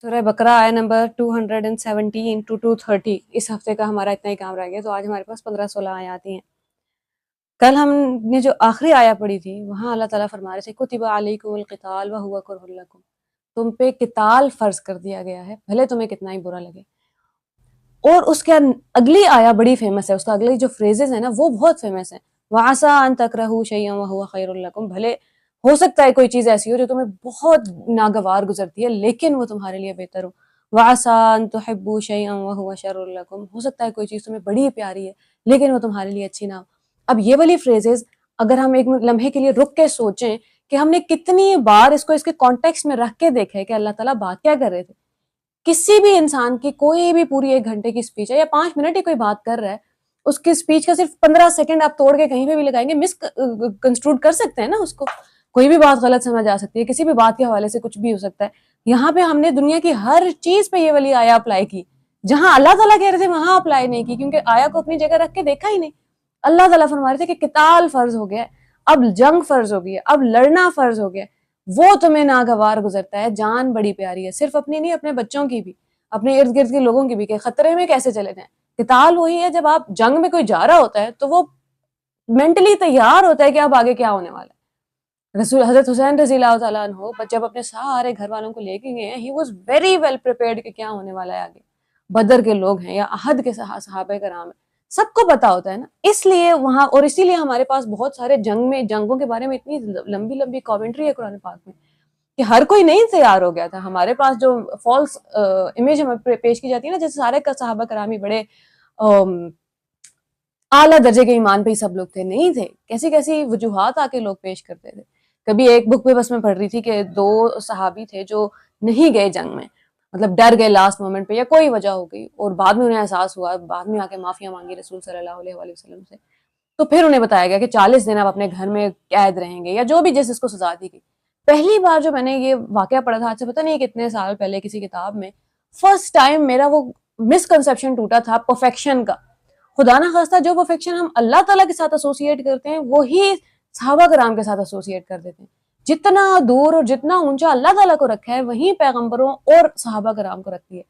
سورہ بقرہ آیہ number 217 to 230 اس ہفتے کا ہمارا اتنا ہی کام رہ گیا، تو آج ہمارے پاس 15-16 آیات ہیں۔ کل ہم نے جو آخری آیہ پڑھی تھی وہاں اللہ تعالیٰ فرما رہے تھے کتب علیکم القتال وہو کرہ لکم، تم پہ قتال فرض کر دیا گیا ہے بھلے تمہیں کتنا ہی برا لگے۔ اور اس کے اگلی آیہ بڑی فیمس ہے، اس کا اگلی جو فریزز ہیں نا وہ بہت فیمس ہیں۔ وَعَسَىٰ أَن تَكْرَهُوا شَيْئًا وَهُوَ خَيْرٌ لَكُمْ، بھلے ہو سکتا ہے کوئی چیز ایسی ہو جو تمہیں بہت ناگوار گزرتی ہے لیکن وہ تمہارے لیے بہتر ہو۔ وَعَسَىٰ أَن تُحِبُّوا شَيْئًا وَهُوَ شَرٌّ لَكُمْ، ہو سکتا ہے کوئی چیز تمہیں بڑی پیاری ہے لیکن وہ تمہارے لیے اچھی نہ ہو۔ اب یہ والی فریزز اگر ہم ایک لمحے کے لیے رک کے سوچیں کہ ہم نے کتنی بار اس کو اس کے کانٹیکسٹ میں رکھ کے دیکھا ہے کہ اللہ تعالیٰ بات کیا کر رہے تھے۔ کسی بھی انسان کی کوئی بھی پوری 1 گھنٹے کی اسپیچ ہے یا 5 منٹ ہی کوئی بات کر رہا ہے، اس کی اسپیچ کا صرف 15 سیکنڈ آپ توڑ کے کہیں پہ بھی لگائیں گے مس کنسٹروڈ کر سکتے ہیں نا اس کو، کوئی بھی بات غلط سمجھ آ سکتی ہے، کسی بھی بات کے حوالے سے کچھ بھی ہو سکتا ہے۔ یہاں پہ ہم نے دنیا کی ہر چیز پہ یہ والی آیا اپلائی کی، جہاں اللہ تعالیٰ کہہ رہے تھے وہاں اپلائی نہیں کی، کیونکہ آیا کو اپنی جگہ رکھ کے دیکھا ہی نہیں۔ اللہ تعالیٰ فرما رہے تھے کہ قتال فرض ہو گیا ہے، اب جنگ فرض ہو گئی ہے، اب لڑنا فرض ہو گیا ہے، وہ تمہیں ناگوار گزرتا ہے، جان بڑی پیاری ہے، صرف اپنی نہیں اپنے بچوں کی بھی، اپنے ارد گرد کے لوگوں کی بھی، کہ خطرے میں کیسے چلے جائیں۔ قتال وہی ہے جب آپ جنگ میں کوئی جا رہا ہوتا ہے تو وہ مینٹلی تیار ہوتا ہے کہ اب آگے کیا ہونے والا ہے۔ رسول حضرت حسین رضی اللہ تعالیٰ عنہ جب اپنے سارے گھر والوں کو لے کے گئے ہیں، he was very well prepared کہ کیا ہونے والا ہے آگے۔ بدر کے لوگ ہیں یا احد کے صحابہ کرام ہیں، سب کو پتا ہوتا ہے نا، اس لیے وہاں، اور اسی لیے ہمارے پاس بہت سارے جنگوں کے بارے میں اتنی لمبی لمبی کامنٹری ہے قرآن پاک میں کہ ہر کوئی نہیں تیار ہو گیا تھا۔ ہمارے پاس جو فالس امیج ہمیں پیش کی جاتی ہے نا، جیسے سارے کا صحابہ کرامی بڑے اعلیٰ درجے کے ایمان پہ ہی سب لوگ تھے، نہیں تھے، کیسی کیسی وجوہات آ کے لوگ پیش کرتے تھے۔ کبھی ایک بک پہ بس میں پڑھ رہی تھی کہ 2 صحابی تھے جو نہیں گئے جنگ میں، مطلب ڈر گئے لاسٹ مومنٹ پہ یا کوئی وجہ ہو گئی، اور بعد میں انہیں احساس ہوا، بعد میں آ کے معافیاں مانگی رسول صلی اللہ علیہ وآلہ وسلم سے، تو پھر انہیں بتایا گیا کہ 40 دن آپ اپنے گھر میں قید رہیں گے یا جو بھی جس کو سزا دی گئی۔ پہلی بار جو میں نے یہ واقعہ پڑھا تھا، آج سے پتہ نہیں کتنے سال پہلے کسی کتاب میں، فرسٹ ٹائم میرا وہ مسکنسیپشن ٹوٹا تھا پرفیکشن کا۔ خدا نہ خواستہ جو پرفیکشن ہم اللہ تعالیٰ کے ساتھ ایسوسیٹ کرتے ہیں وہی صحابہ کرام کے ساتھ ایسوسیٹ کر دیتے ہیں۔ جتنا دور اور جتنا اونچا اللہ تعالیٰ کو رکھا ہے وہیں پیغمبروں اور صحابہ کرام کو رکھتی ہے۔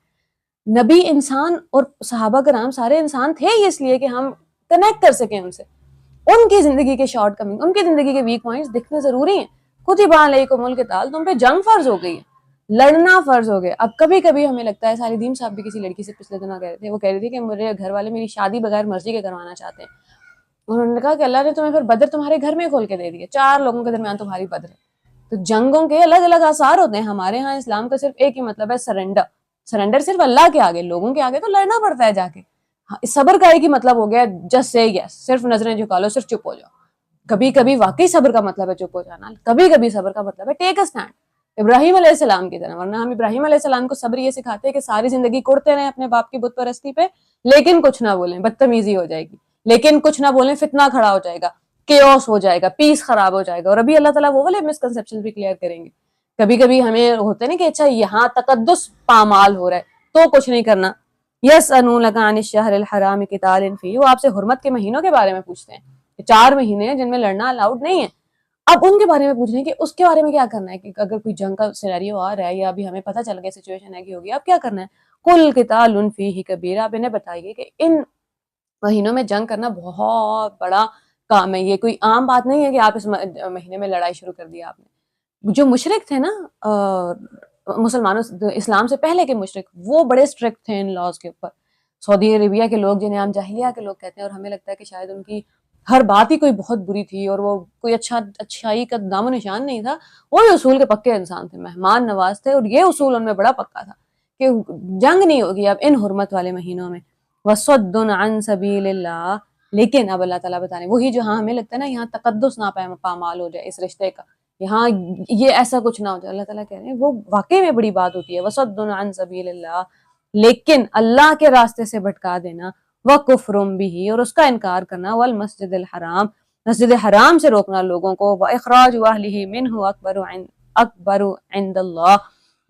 نبی انسان اور صحابہ کرام سارے انسان تھے ہی اس لیے کہ ہم کنیکٹ کر سکیں ان سے، ان کی زندگی کے شارٹ کمنگ، ان کی زندگی کے ویک پوائنٹس دکھنے ضروری ہیں۔ کتب علیکم القتال، تم پہ جنگ فرض ہو گئی ہے، لڑنا فرض ہو گیا۔ اب کبھی کبھی ہمیں لگتا ہے، ساری دین صاحب بھی کسی لڑکی سے پچھلے دنوں کہہ رہے تھے، وہ کہہ رہی تھی کہ میرے گھر والے میری شادی بغیر مرضی کے کروانا چاہتے ہیں۔ انہوں نے کہا کہ اللہ نے تمہیں پھر بدر تمہارے گھر میں کھول کے دے دیا، 4 لوگوں کے درمیان تمہاری بدر ہے۔ تو جنگوں کے الگ الگ آثار ہوتے ہیں۔ ہمارے ہاں اسلام کا صرف ایک ہی مطلب ہے سرنڈر، سرنڈر صرف اللہ کے آگے، لوگوں کے آگے تو لڑنا پڑتا ہے جا کے۔ صبر کا ایک ہی مطلب ہو گیا جسٹ سے یس، صرف نظریں جھکا لو، صرف چپ ہو جاؤ۔ کبھی کبھی واقعی صبر کا مطلب ہے چپ ہو جانا، کبھی کبھی صبر کا مطلب ہے ٹیک اے اسٹینڈ، ابراہیم علیہ السلام کی طرح۔ ورنہ ہم ابراہیم علیہ السلام کو صبر یہ سکھاتے ہیں کہ ساری زندگی کڑتے رہیں اپنے باپ کی بت پرستی پہ لیکن کچھ نہ بولیں، بدتمیزی ہو جائے گی، لیکن کچھ نہ بولیں فتنہ کھڑا ہو جائے گا، کیوس ہو جائے گا، پیس خراب ہو جائے گا۔ اور ابھی اللہ تعالیٰ وہ والے مسکنسیپشن بھی کلیئر کریں گے۔ کبھی کبھی ہمیں ہوتا ہے نا کہ اچھا یہاں تقدس پامال ہو رہا ہے تو کچھ نہیں کرنا۔ یسألونک عن الشہر الحرام قتال فیہ، وہ آپ سے حرمت کے مہینوں کے بارے میں پوچھتے ہیں کہ 4 مہینے ہیں جن میں لڑنا الاؤڈ نہیں ہے۔ اب ان کے بارے میں پوچھ رہے ہیں کہ اس کے بارے میں کیا کرنا ہے، کہ اگر کوئی جنگ کا سینیریو آ رہا ہے یا ابھی ہمیں پتہ چل گیا سچویشن ہے کہ ہوگی، اب کیا کرنا ہے؟ قل قتال فیہ کبیر، آپ انہیں بتائیے کہ ان مہینوں میں جنگ کرنا بہت بڑا کام ہے۔ یہ کوئی عام بات نہیں ہے کہ آپ اس مہینے میں لڑائی شروع کر دیا آپ نے۔ جو مشرک تھے نا مسلمانوں، اسلام سے پہلے کے مشرک، وہ بڑے اسٹرکٹ تھے ان لاز کے اوپر۔ سعودی عربیہ کے لوگ جنہیں عام جاہلیہ کے لوگ کہتے ہیں، اور ہمیں لگتا ہے کہ شاید ان کی ہر بات ہی کوئی بہت بری تھی اور وہ کوئی اچھائی کا نام و نشان نہیں تھا، وہ بھی اصول کے پکے انسان تھے، مہمان نواز تھے، اور یہ اصول ان میں بڑا پکا تھا کہ جنگ نہیں ہوگی اب ان حرمت والے مہینوں میں۔ وَصَدٌّ عَن سَبِيلِ اللَّهِ، لیکن اب اللہ تعالیٰ بتانے وہی جو ہمیں لگتا ہے نا یہاں تقدس نہ پامال ہو جائے اس رشتے کا، یہاں یہ ایسا کچھ نہ ہو جائے، اللہ تعالیٰ کہہ رہے ہیں وہ واقعی میں بڑی بات ہوتی ہے۔ وَصَدٌّ عَن سَبِيلِ اللَّهِ، لیکن اللہ کے راستے سے بھٹکا دینا، وَكُفْرٌ بِهِ، اور اس کا انکار کرنا، وَالْمَسْجِدِ الْحَرَامِ، مسجد حرام سے روکنا لوگوں کو، وَإِخْرَاجُ أَهْلِهِ مِنْهُ أَكْبَرُ عِندَ اللَّهِ،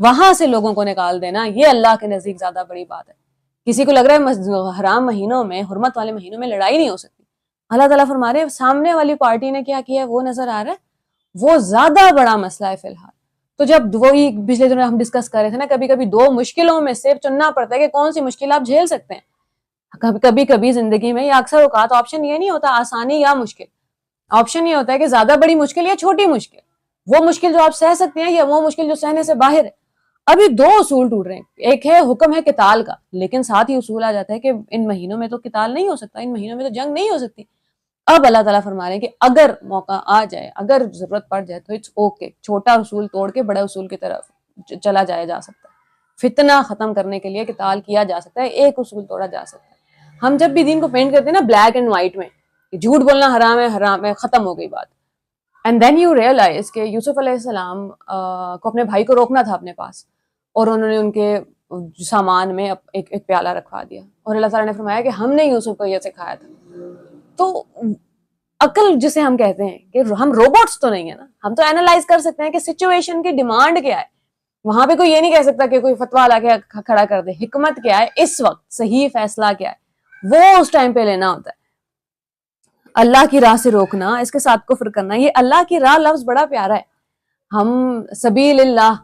وہاں سے لوگوں کو نکال دینا یہ اللہ کے نزدیک زیادہ بڑی بات ہے۔ کسی کو لگ رہا ہے حرام مہینوں میں، حرمت والے مہینوں میں لڑائی نہیں ہو سکتی، اللہ تعالیٰ فرما رہے ہیں سامنے والی پارٹی نے کیا کیا ہے وہ نظر آ رہا ہے، وہ زیادہ بڑا مسئلہ ہے فی الحال۔ تو جب وہی پچھلے دنوں ہم ڈسکس کر رہے تھے نا، کبھی کبھی دو مشکلوں میں سے چننا پڑتا ہے کہ کون سی مشکل آپ جھیل سکتے ہیں. کبھی کبھی زندگی میں یا اکثر اوقات آپشن یہ نہیں ہوتا آسانی یا مشکل، آپشن یہ ہوتا ہے کہ زیادہ بڑی مشکل یا چھوٹی مشکل، وہ مشکل جو آپ سہ سکتے ہیں یا وہ مشکل جو سہنے سے باہر ہے. ابھی دو اصول ٹوٹ رہے ہیں، ایک ہے حکم ہے قتال کا، لیکن ساتھ ہی اصول آ جاتا ہے کہ ان مہینوں میں تو قتال نہیں ہو سکتا، ان مہینوں میں تو جنگ نہیں ہو سکتی. اب اللہ تعالیٰ فرما رہے ہیں کہ اگر موقع آ جائے، اگر ضرورت پڑ جائے تو اٹس اوکے، چھوٹا اصول توڑ کے بڑے اصول کی طرف چلا جا سکتا ہے. فتنہ ختم کرنے کے لیے قتال کیا جا سکتا ہے، ایک اصول توڑا جا سکتا ہے. ہم جب بھی دین کو پینٹ کرتے ہیں نا بلیک اینڈ وائٹ میں، جھوٹ بولنا حرام ہے، ختم ہو گئی بات. اینڈ دین یو ریئلائز کہ یوسف علیہ السلام کو اپنے بھائی کو روکنا تھا اپنے پاس، اور انہوں نے ان کے سامان میں ایک پیالہ رکھوا دیا، اور اللہ تعالیٰ نے فرمایا کہ ہم نے یوسف کو یہ سکھایا تھا. تو عقل جسے ہم کہتے ہیں کہ ہم روبوٹس تو نہیں ہے نا، ہم تو اینالائز کر سکتے ہیں کہ سچویشن کی ڈیمانڈ کیا ہے. وہاں پہ کوئی یہ نہیں کہہ سکتا کہ کوئی فتویٰ لا کے کھڑا کر دے. حکمت کیا ہے اس وقت، صحیح فیصلہ کیا ہے وہ اس ٹائم پہ لینا ہوتا ہے. اللہ کی راہ سے روکنا، اس کے ساتھ کفر کرنا، یہ اللہ کی راہ لفظ بڑا پیارا ہے. ہم سبیل اللہ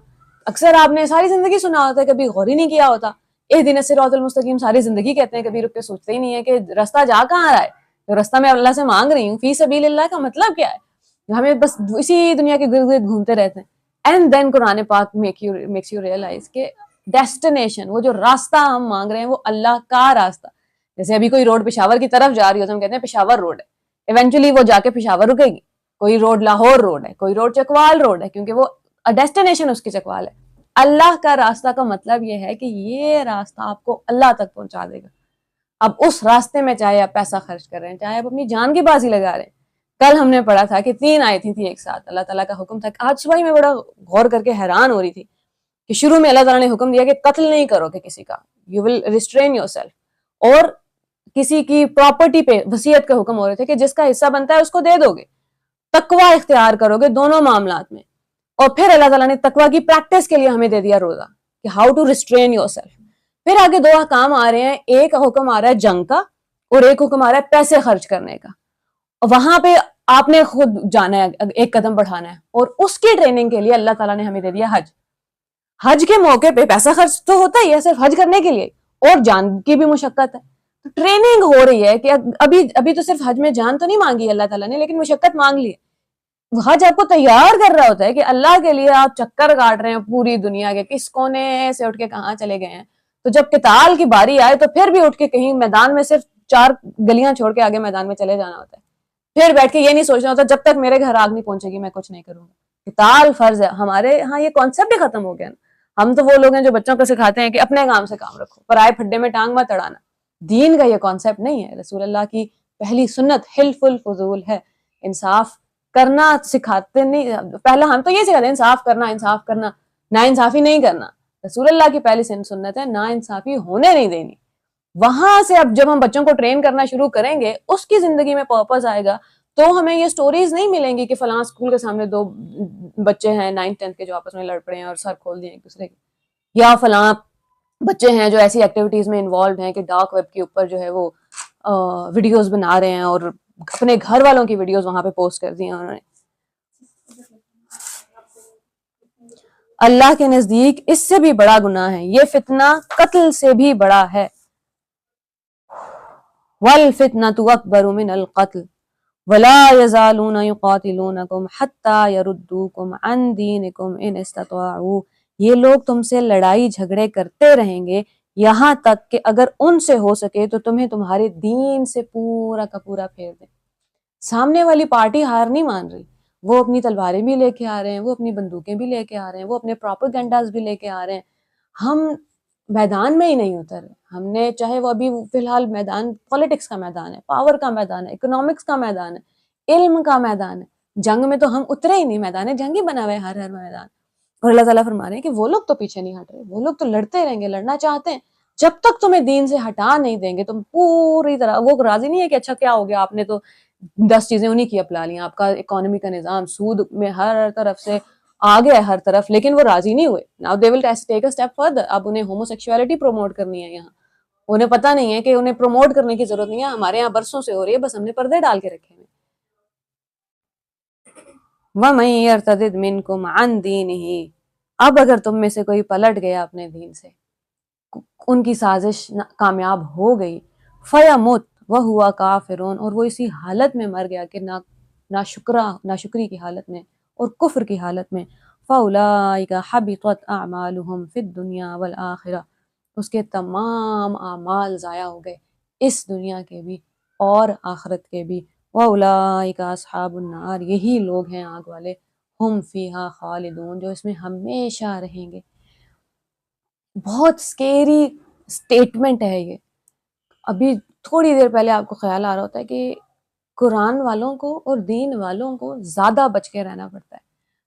اکثر آپ نے ساری زندگی سنا ہوتا ہے، کبھی غور ہی نہیں کیا ہوتا. اہدنا الصراط المستقیم ساری زندگی کہتے ہیں، کبھی رک کے سوچتے ہی نہیں ہے کہ راستہ جا کہاں رہا ہے. جو راستہ میں اللہ سے مانگ رہی ہوں، فی سبیل اللہ کا مطلب کیا ہے؟ ہمیں بس اسی دنیا کے گرد گرد گھومتے رہتے ہیں. اینڈ دین قرآن پاک میکس یو ریئلائز کہ ڈیسٹینیشن، وہ جو راستہ ہم مانگ رہے ہیں وہ اللہ کا راستہ. جیسے ابھی کوئی روڈ پشاور کی طرف جا رہی ہو تو ہم کہتے ہیں پشاور روڈ ہے، ایونچولی وہ جا کے پشاور رکے گی. کوئی روڈ لاہور روڈ ہے، کوئی روڈ چکوال روڈ ہے، کیونکہ وہ ڈیسٹینیشن اس کی چکوال ہے. اللہ کا راستہ کا مطلب یہ ہے کہ یہ راستہ آپ کو اللہ تک پہنچا دے گا. اب اس راستے میں چاہے آپ پیسہ خرچ کر رہے ہیں، چاہے آپ اپنی جان کی بازی لگا رہے ہیں. کل ہم نے پڑھا تھا کہ 3 آیتیں تھی ایک ساتھ، اللہ تعالیٰ کا حکم تھا. آج صبح ہی میں بڑا غور کر کے حیران ہو رہی تھی کہ شروع میں اللہ تعالیٰ نے حکم دیا کہ قتل نہیں کرو کہ کسی کا، you will restrain your self. اور کسی کی پراپرٹی پہ وصیت کا حکم ہو رہے تھے کہ جس کا حصہ بنتا ہے اس کو دے دو گے. تقوی اختیار کرو گے دونوں معاملات میں. اور پھر اللہ تعالیٰ نے تقوی کی پریکٹس کے لیے ہمیں دے دیا روزہ، کہ how to restrain yourself. پھر آگے 2 احکام آ رہے ہیں، ایک حکم آ رہا ہے جنگ کا اور ایک حکم آ رہا ہے پیسے خرچ کرنے کا. وہاں پہ آپ نے خود جانا ہے، ایک قدم بڑھانا ہے. اور اس کی ٹریننگ کے لیے اللہ تعالیٰ نے ہمیں دے دیا حج. حج کے موقع پہ پیسہ خرچ تو ہوتا ہی ہے صرف حج کرنے کے لیے، اور جان کی بھی مشقت ہے. ٹریننگ ہو رہی ہے کہ ابھی تو صرف حج میں جان تو نہیں مانگی اللہ تعالیٰ نے، لیکن مشقت مانگ لی ہے. حج آپ کو تیار کر رہا ہوتا ہے کہ اللہ کے لیے آپ چکر کاٹ رہے ہیں پوری دنیا کے، کس کونے سے اٹھ کے کہاں چلے گئے ہیں. تو جب قتال کی باری آئے تو پھر بھی اٹھ کے کہیں میدان میں صرف 4 گلیاں چھوڑ کے آگے میدان میں چلے جانا ہوتا ہے. پھر بیٹھ کے یہ نہیں سوچنا ہوتا جب تک میرے گھر آگ نہیں پہنچے گی میں کچھ نہیں کروں گا. قتال فرض ہے. ہمارے ہاں یہ کانسیپٹ ہی ختم ہو گیا نا. ہم تو وہ لوگ ہیں جو بچوں کو سکھاتے ہیں کہ اپنے کام سے کام رکھو، پرائے پھڈے میں ٹانگ مت اڑانا. دین کا یہ کانسیپٹ نہیں ہے. رسول اللہ کی پہلی سنت حلف الفضول ہے، انصاف کرنا سکھاتے نہیں. پہلا ہم تو یہ سکھاتے ہیں انصاف کرنا، نا انصافی نہیں کرنا. رسول اللہ کی پہلی سنت ہے نا انصافی ہونے نہیں دینی. وہاں سے اب جب ہم بچوں کو ٹرین کرنا شروع کریں گے، اس کی زندگی میں پرپز آئے گا. تو ہمیں یہ سٹوریز نہیں ملیں گی کہ فلاں اسکول کے سامنے 2 بچے ہیں 9th 10th کے جو آپس میں لڑ پڑے ہیں اور سر کھول دیے ایک دوسرے کے، یا فلاں بچے ہیں جو ایسی ایکٹیویٹیز میں انوالوڈ ہیں کہ ڈارک ویب کے اوپر جو ہے وہ ویڈیوز بنا رہے ہیں اور اپنے گھر والوں کی ویڈیوز وہاں پہ پوسٹ کر دی ہیں انہوں نے. اللہ کے نزدیک اس سے بھی بڑا گناہ ہے. یہ فتنہ قتل سے بھی بڑا ہے. وَالْفِتْنَةُ أَكْبَرُ مِنَ الْقَتْلِ وَلَا يَزَالُونَ يُقَاتِلُونَكُمْ حَتَّى يَرُدُّوكُمْ عَنْ دِينِكُمْ إِنِ اسْتَطَاعُوا. یہ لوگ تم سے لڑائی جھگڑے کرتے رہیں گے یہاں تک کہ اگر ان سے ہو سکے تو تمہیں تمہارے دین سے پورا کا پورا پھیر دیں. سامنے والی پارٹی ہار نہیں مان رہی، وہ اپنی تلواریں بھی لے کے آ رہے ہیں، وہ اپنی بندوقیں بھی لے کے آ رہے ہیں، وہ اپنے پروپیگنڈاز بھی لے کے آ رہے ہیں. ہم میدان میں ہی نہیں اتر رہے. ہم نے چاہے وہ ابھی فی الحال میدان پولیٹکس کا میدان ہے، پاور کا میدان ہے، اکنامکس کا میدان ہے، علم کا میدان ہے. جنگ میں تو ہم اترے ہی نہیں. میدان جنگ ہی بنا ہوا ہے ہر میدان. اور اللہ تعالیٰ فرما رہے ہیں کہ وہ لوگ تو پیچھے نہیں ہٹ رہے، وہ لوگ تو لڑتے رہیں گے، لڑنا چاہتے ہیں. جب تک تمہیں دین سے ہٹا نہیں دیں گے تم پوری طرح، وہ راضی نہیں ہے کہ اچھا کیا ہو گیا آپ نے تو 10 چیزیں انہی کی اپنا لی. آپ کا اکانومی کا نظام سود میں ہر طرف سے آ گیا ہے ہر طرف، لیکن وہ راضی نہیں ہوئے. Now they will take a step further. اب انہیں ہومو سیکشوالٹی پروموٹ کرنی ہے یہاں. انہیں پتہ نہیں ہے کہ انہیں پروموٹ کرنے کی ضرورت نہیں ہے، ہمارے یہاں برسوں سے ہو رہی ہے، بس ہم نے پردے ڈال کے رکھے ہیں. وَمَن يَرْتَدِدْ مِنْكُمْ عَنْ دِينِهِ اب اگر تم میں سے کوئی پلٹ گیا اپنے دین سے، ان کی سازش کامیاب ہو گئی، فیمت وہو کافرون، اور وہ اسی حالت میں مر گیا کہ ناشکری کی حالت میں اور کفر کی حالت میں، فاولئک حبطت اعمالهم فی الدنیا والآخرہ، اس کے تمام اعمال ضائع ہو گئے، اس دنیا کے بھی اور آخرت کے بھی، واولئک اصحاب النار، یہی لوگ ہیں آگ والے، ہم فیہا خالدون، جو اس میں ہمیشہ رہیں گے۔ بہت سکیری سٹیٹمنٹ ہے یہ۔ ابھی تھوڑی دیر پہلے آپ کو خیال آ رہا ہوتا ہے کہ قرآن والوں کو اور دین والوں کو زیادہ بچ کے رہنا پڑتا ہے۔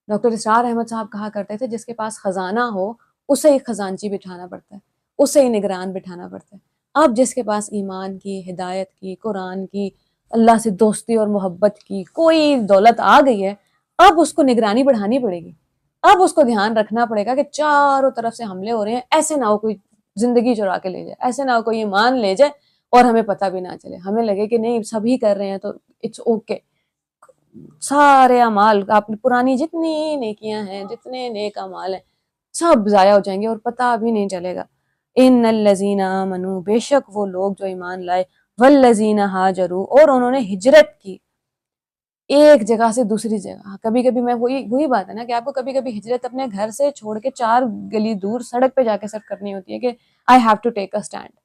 ڈاکٹر اسرار احمد صاحب کہا کرتے تھے جس کے پاس خزانہ ہو اسے ہی خزانچی بٹھانا پڑتا ہے، اسے ہی نگران بٹھانا پڑتا ہے۔ اب جس کے پاس ایمان کی، ہدایت کی، قرآن کی، اللہ سے دوستی اور محبت کی کوئی دولت آ گئی ہے، اب اس کو نگرانی بڑھانی پڑے گی۔ اب اس کو دھیان رکھنا پڑے گا کہ چاروں طرف سے حملے ہو رہے ہیں، ایسے نہ ہو کوئی زندگی چرا کے لے جائے، ایسے نہ ہو کوئی ایمان لے جائے اور ہمیں پتہ بھی نہ چلے، ہمیں لگے کہ نہیں سبھی کر رہے ہیں تو اٹس اوکے۔ سارے اعمال، آپ پرانی جتنی نیکیاں ہیں، جتنے نیک اعمال ہیں، سب ضائع ہو جائیں گے اور پتہ بھی نہیں چلے گا۔ ان الذین آمنوا، بے شک وہ لوگ جو ایمان لائے، والذین ہاجروا، اور انہوں نے ہجرت کی ایک جگہ سے دوسری جگہ۔ کبھی کبھی میں وہی بات ہے نا کہ آپ کو کبھی کبھی ہجرت اپنے گھر سے چھوڑ کے 4 گلی دور سڑک پہ جا کے سر کرنی ہوتی ہے کہ I have to take a stand.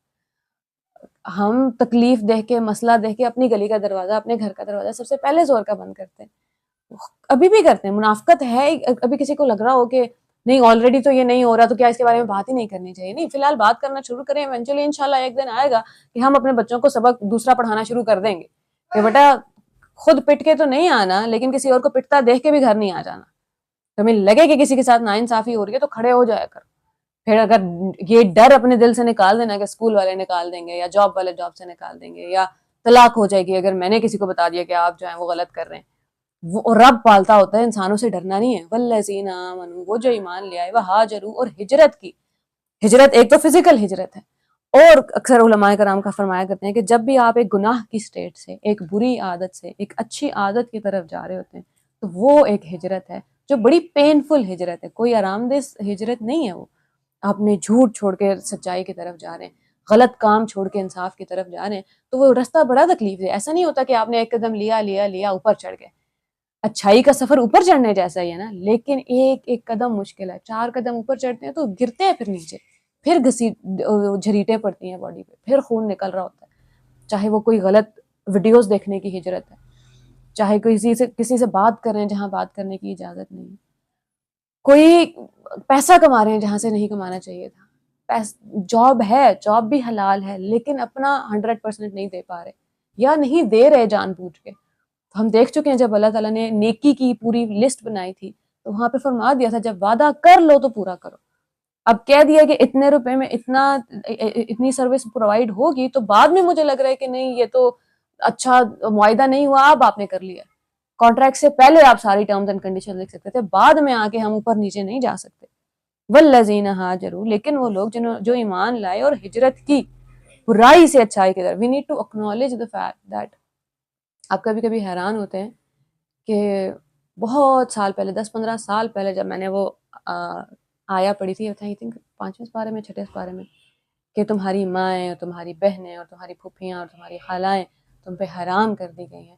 ہم تکلیف دیکھ کے، مسئلہ دیکھ کے اپنی گلی کا دروازہ، اپنے گھر کا دروازہ سب سے پہلے زور کا بند کرتے ہیں، ابھی بھی کرتے ہیں۔ منافقت ہے، ابھی کسی کو لگ رہا ہو کہ نہیں آلریڈی تو یہ نہیں ہو رہا تو کیا اس کے بارے میں بات ہی نہیں کرنی چاہیے؟ نہیں، فی الحال بات کرنا شروع کریں، ایونچولی انشاءاللہ ایک دن آئے گا کہ ہم اپنے بچوں کو سبق دوسرا پڑھانا شروع کر دیں گے کہ بیٹا خود پٹ کے تو نہیں آنا، لیکن کسی اور کو پٹتا دیکھ کے بھی گھر نہیں آ جانا۔ تمہیں لگے کہ کسی کے ساتھ ناانصافی ہو رہی ہے تو کھڑے ہو جایا کر۔ پھر اگر یہ ڈر اپنے دل سے نکال دینا کہ اسکول والے نکال دیں گے یا جاب والے جاب سے نکال دیں گے یا طلاق ہو جائے گی اگر میں نے کسی کو بتا دیا کہ آپ جو ہیں وہ غلط کر رہے ہیں، وہ رب پالتا ہوتا ہے، انسانوں سے ڈرنا نہیں ہے۔ والذین آمنوا، وہ جو ایمان لے آئے، وہاجروا، اور ہجرت کی۔ ہجرت ایک تو فزیکل ہجرت ہے، اور اکثر علماء کرام کا فرمایا کرتے ہیں کہ جب بھی آپ ایک گناہ کی سٹیٹ سے، ایک بری عادت سے ایک اچھی عادت کی طرف جا رہے ہوتے ہیں تو وہ ایک ہجرت ہے جو بڑی پینفل ہجرت ہے، کوئی آرام دہ ہجرت نہیں ہے۔ وہ آپ نے جھوٹ چھوڑ کے سچائی کی طرف جا رہے ہیں، غلط کام چھوڑ کے انصاف کی طرف جا رہے ہیں، تو وہ رستہ بڑا تکلیف ہے۔ ایسا نہیں ہوتا کہ آپ نے ایک قدم لیا اوپر چڑھ گئے۔ اچھائی کا سفر اوپر چڑھنے جیسا ہی ہے نا، لیکن ایک ایک قدم مشکل ہے۔ 4 قدم اوپر چڑھتے ہیں تو گرتے ہیں، پھر نیچے، پھر جھریٹیں پڑتی ہیں باڈی پہ، پھر خون نکل رہا ہوتا ہے۔ چاہے وہ کوئی غلط ویڈیوز دیکھنے کی ہجرت ہے، چاہے کسی سے بات کر رہے ہیں جہاں بات کرنے کی اجازت نہیں ہے، کوئی پیسہ کما رہے ہیں جہاں سے نہیں کمانا چاہیے تھا، جاب ہے، جاب بھی حلال ہے، لیکن اپنا 100% نہیں دے پا رہے یا نہیں دے رہے جان بوجھ کے۔ ہم دیکھ چکے ہیں جب اللہ تعالیٰ نے نیکی کی پوری لسٹ بنائی تھی تو وہاں پہ فرما دیا تھا جب وعدہ کر لو تو پورا کرو۔ اب کہہ دیا کہ اتنے روپے میں اتنی سروس پرووائڈ ہوگی، تو بعد میں مجھے لگ رہا ہے کہ نہیں یہ تو اچھا معاہدہ نہیں ہوا، اب آپ نے کر لیا۔ کانٹریکٹ سے پہلے آپ ساری ٹرمز اینڈ کنڈیشن لکھ سکتے تھے، بعد میں آ کے ہم اوپر نیچے نہیں جا سکتے۔ والذین ہاجروا، لیکن وہ لوگ جو ایمان لائے اور ہجرت کی برائی سے اچھائی کی طرف۔ We need to acknowledge the fact that, آپ کبھی کبھی حیران ہوتے ہیں کہ بہت سال پہلے، 10-15 سال پہلے جب میں نے وہ آیا پڑھی تھی، آئی تھنک 5ویں پارے میں، 6 پارے میں، کہ تمہاری مائیں اور تمہاری بہنیں اور تمہاری پھوپھیاں اور تمہاری خالائیں تم پہ حرام کر دی گئی ہیں،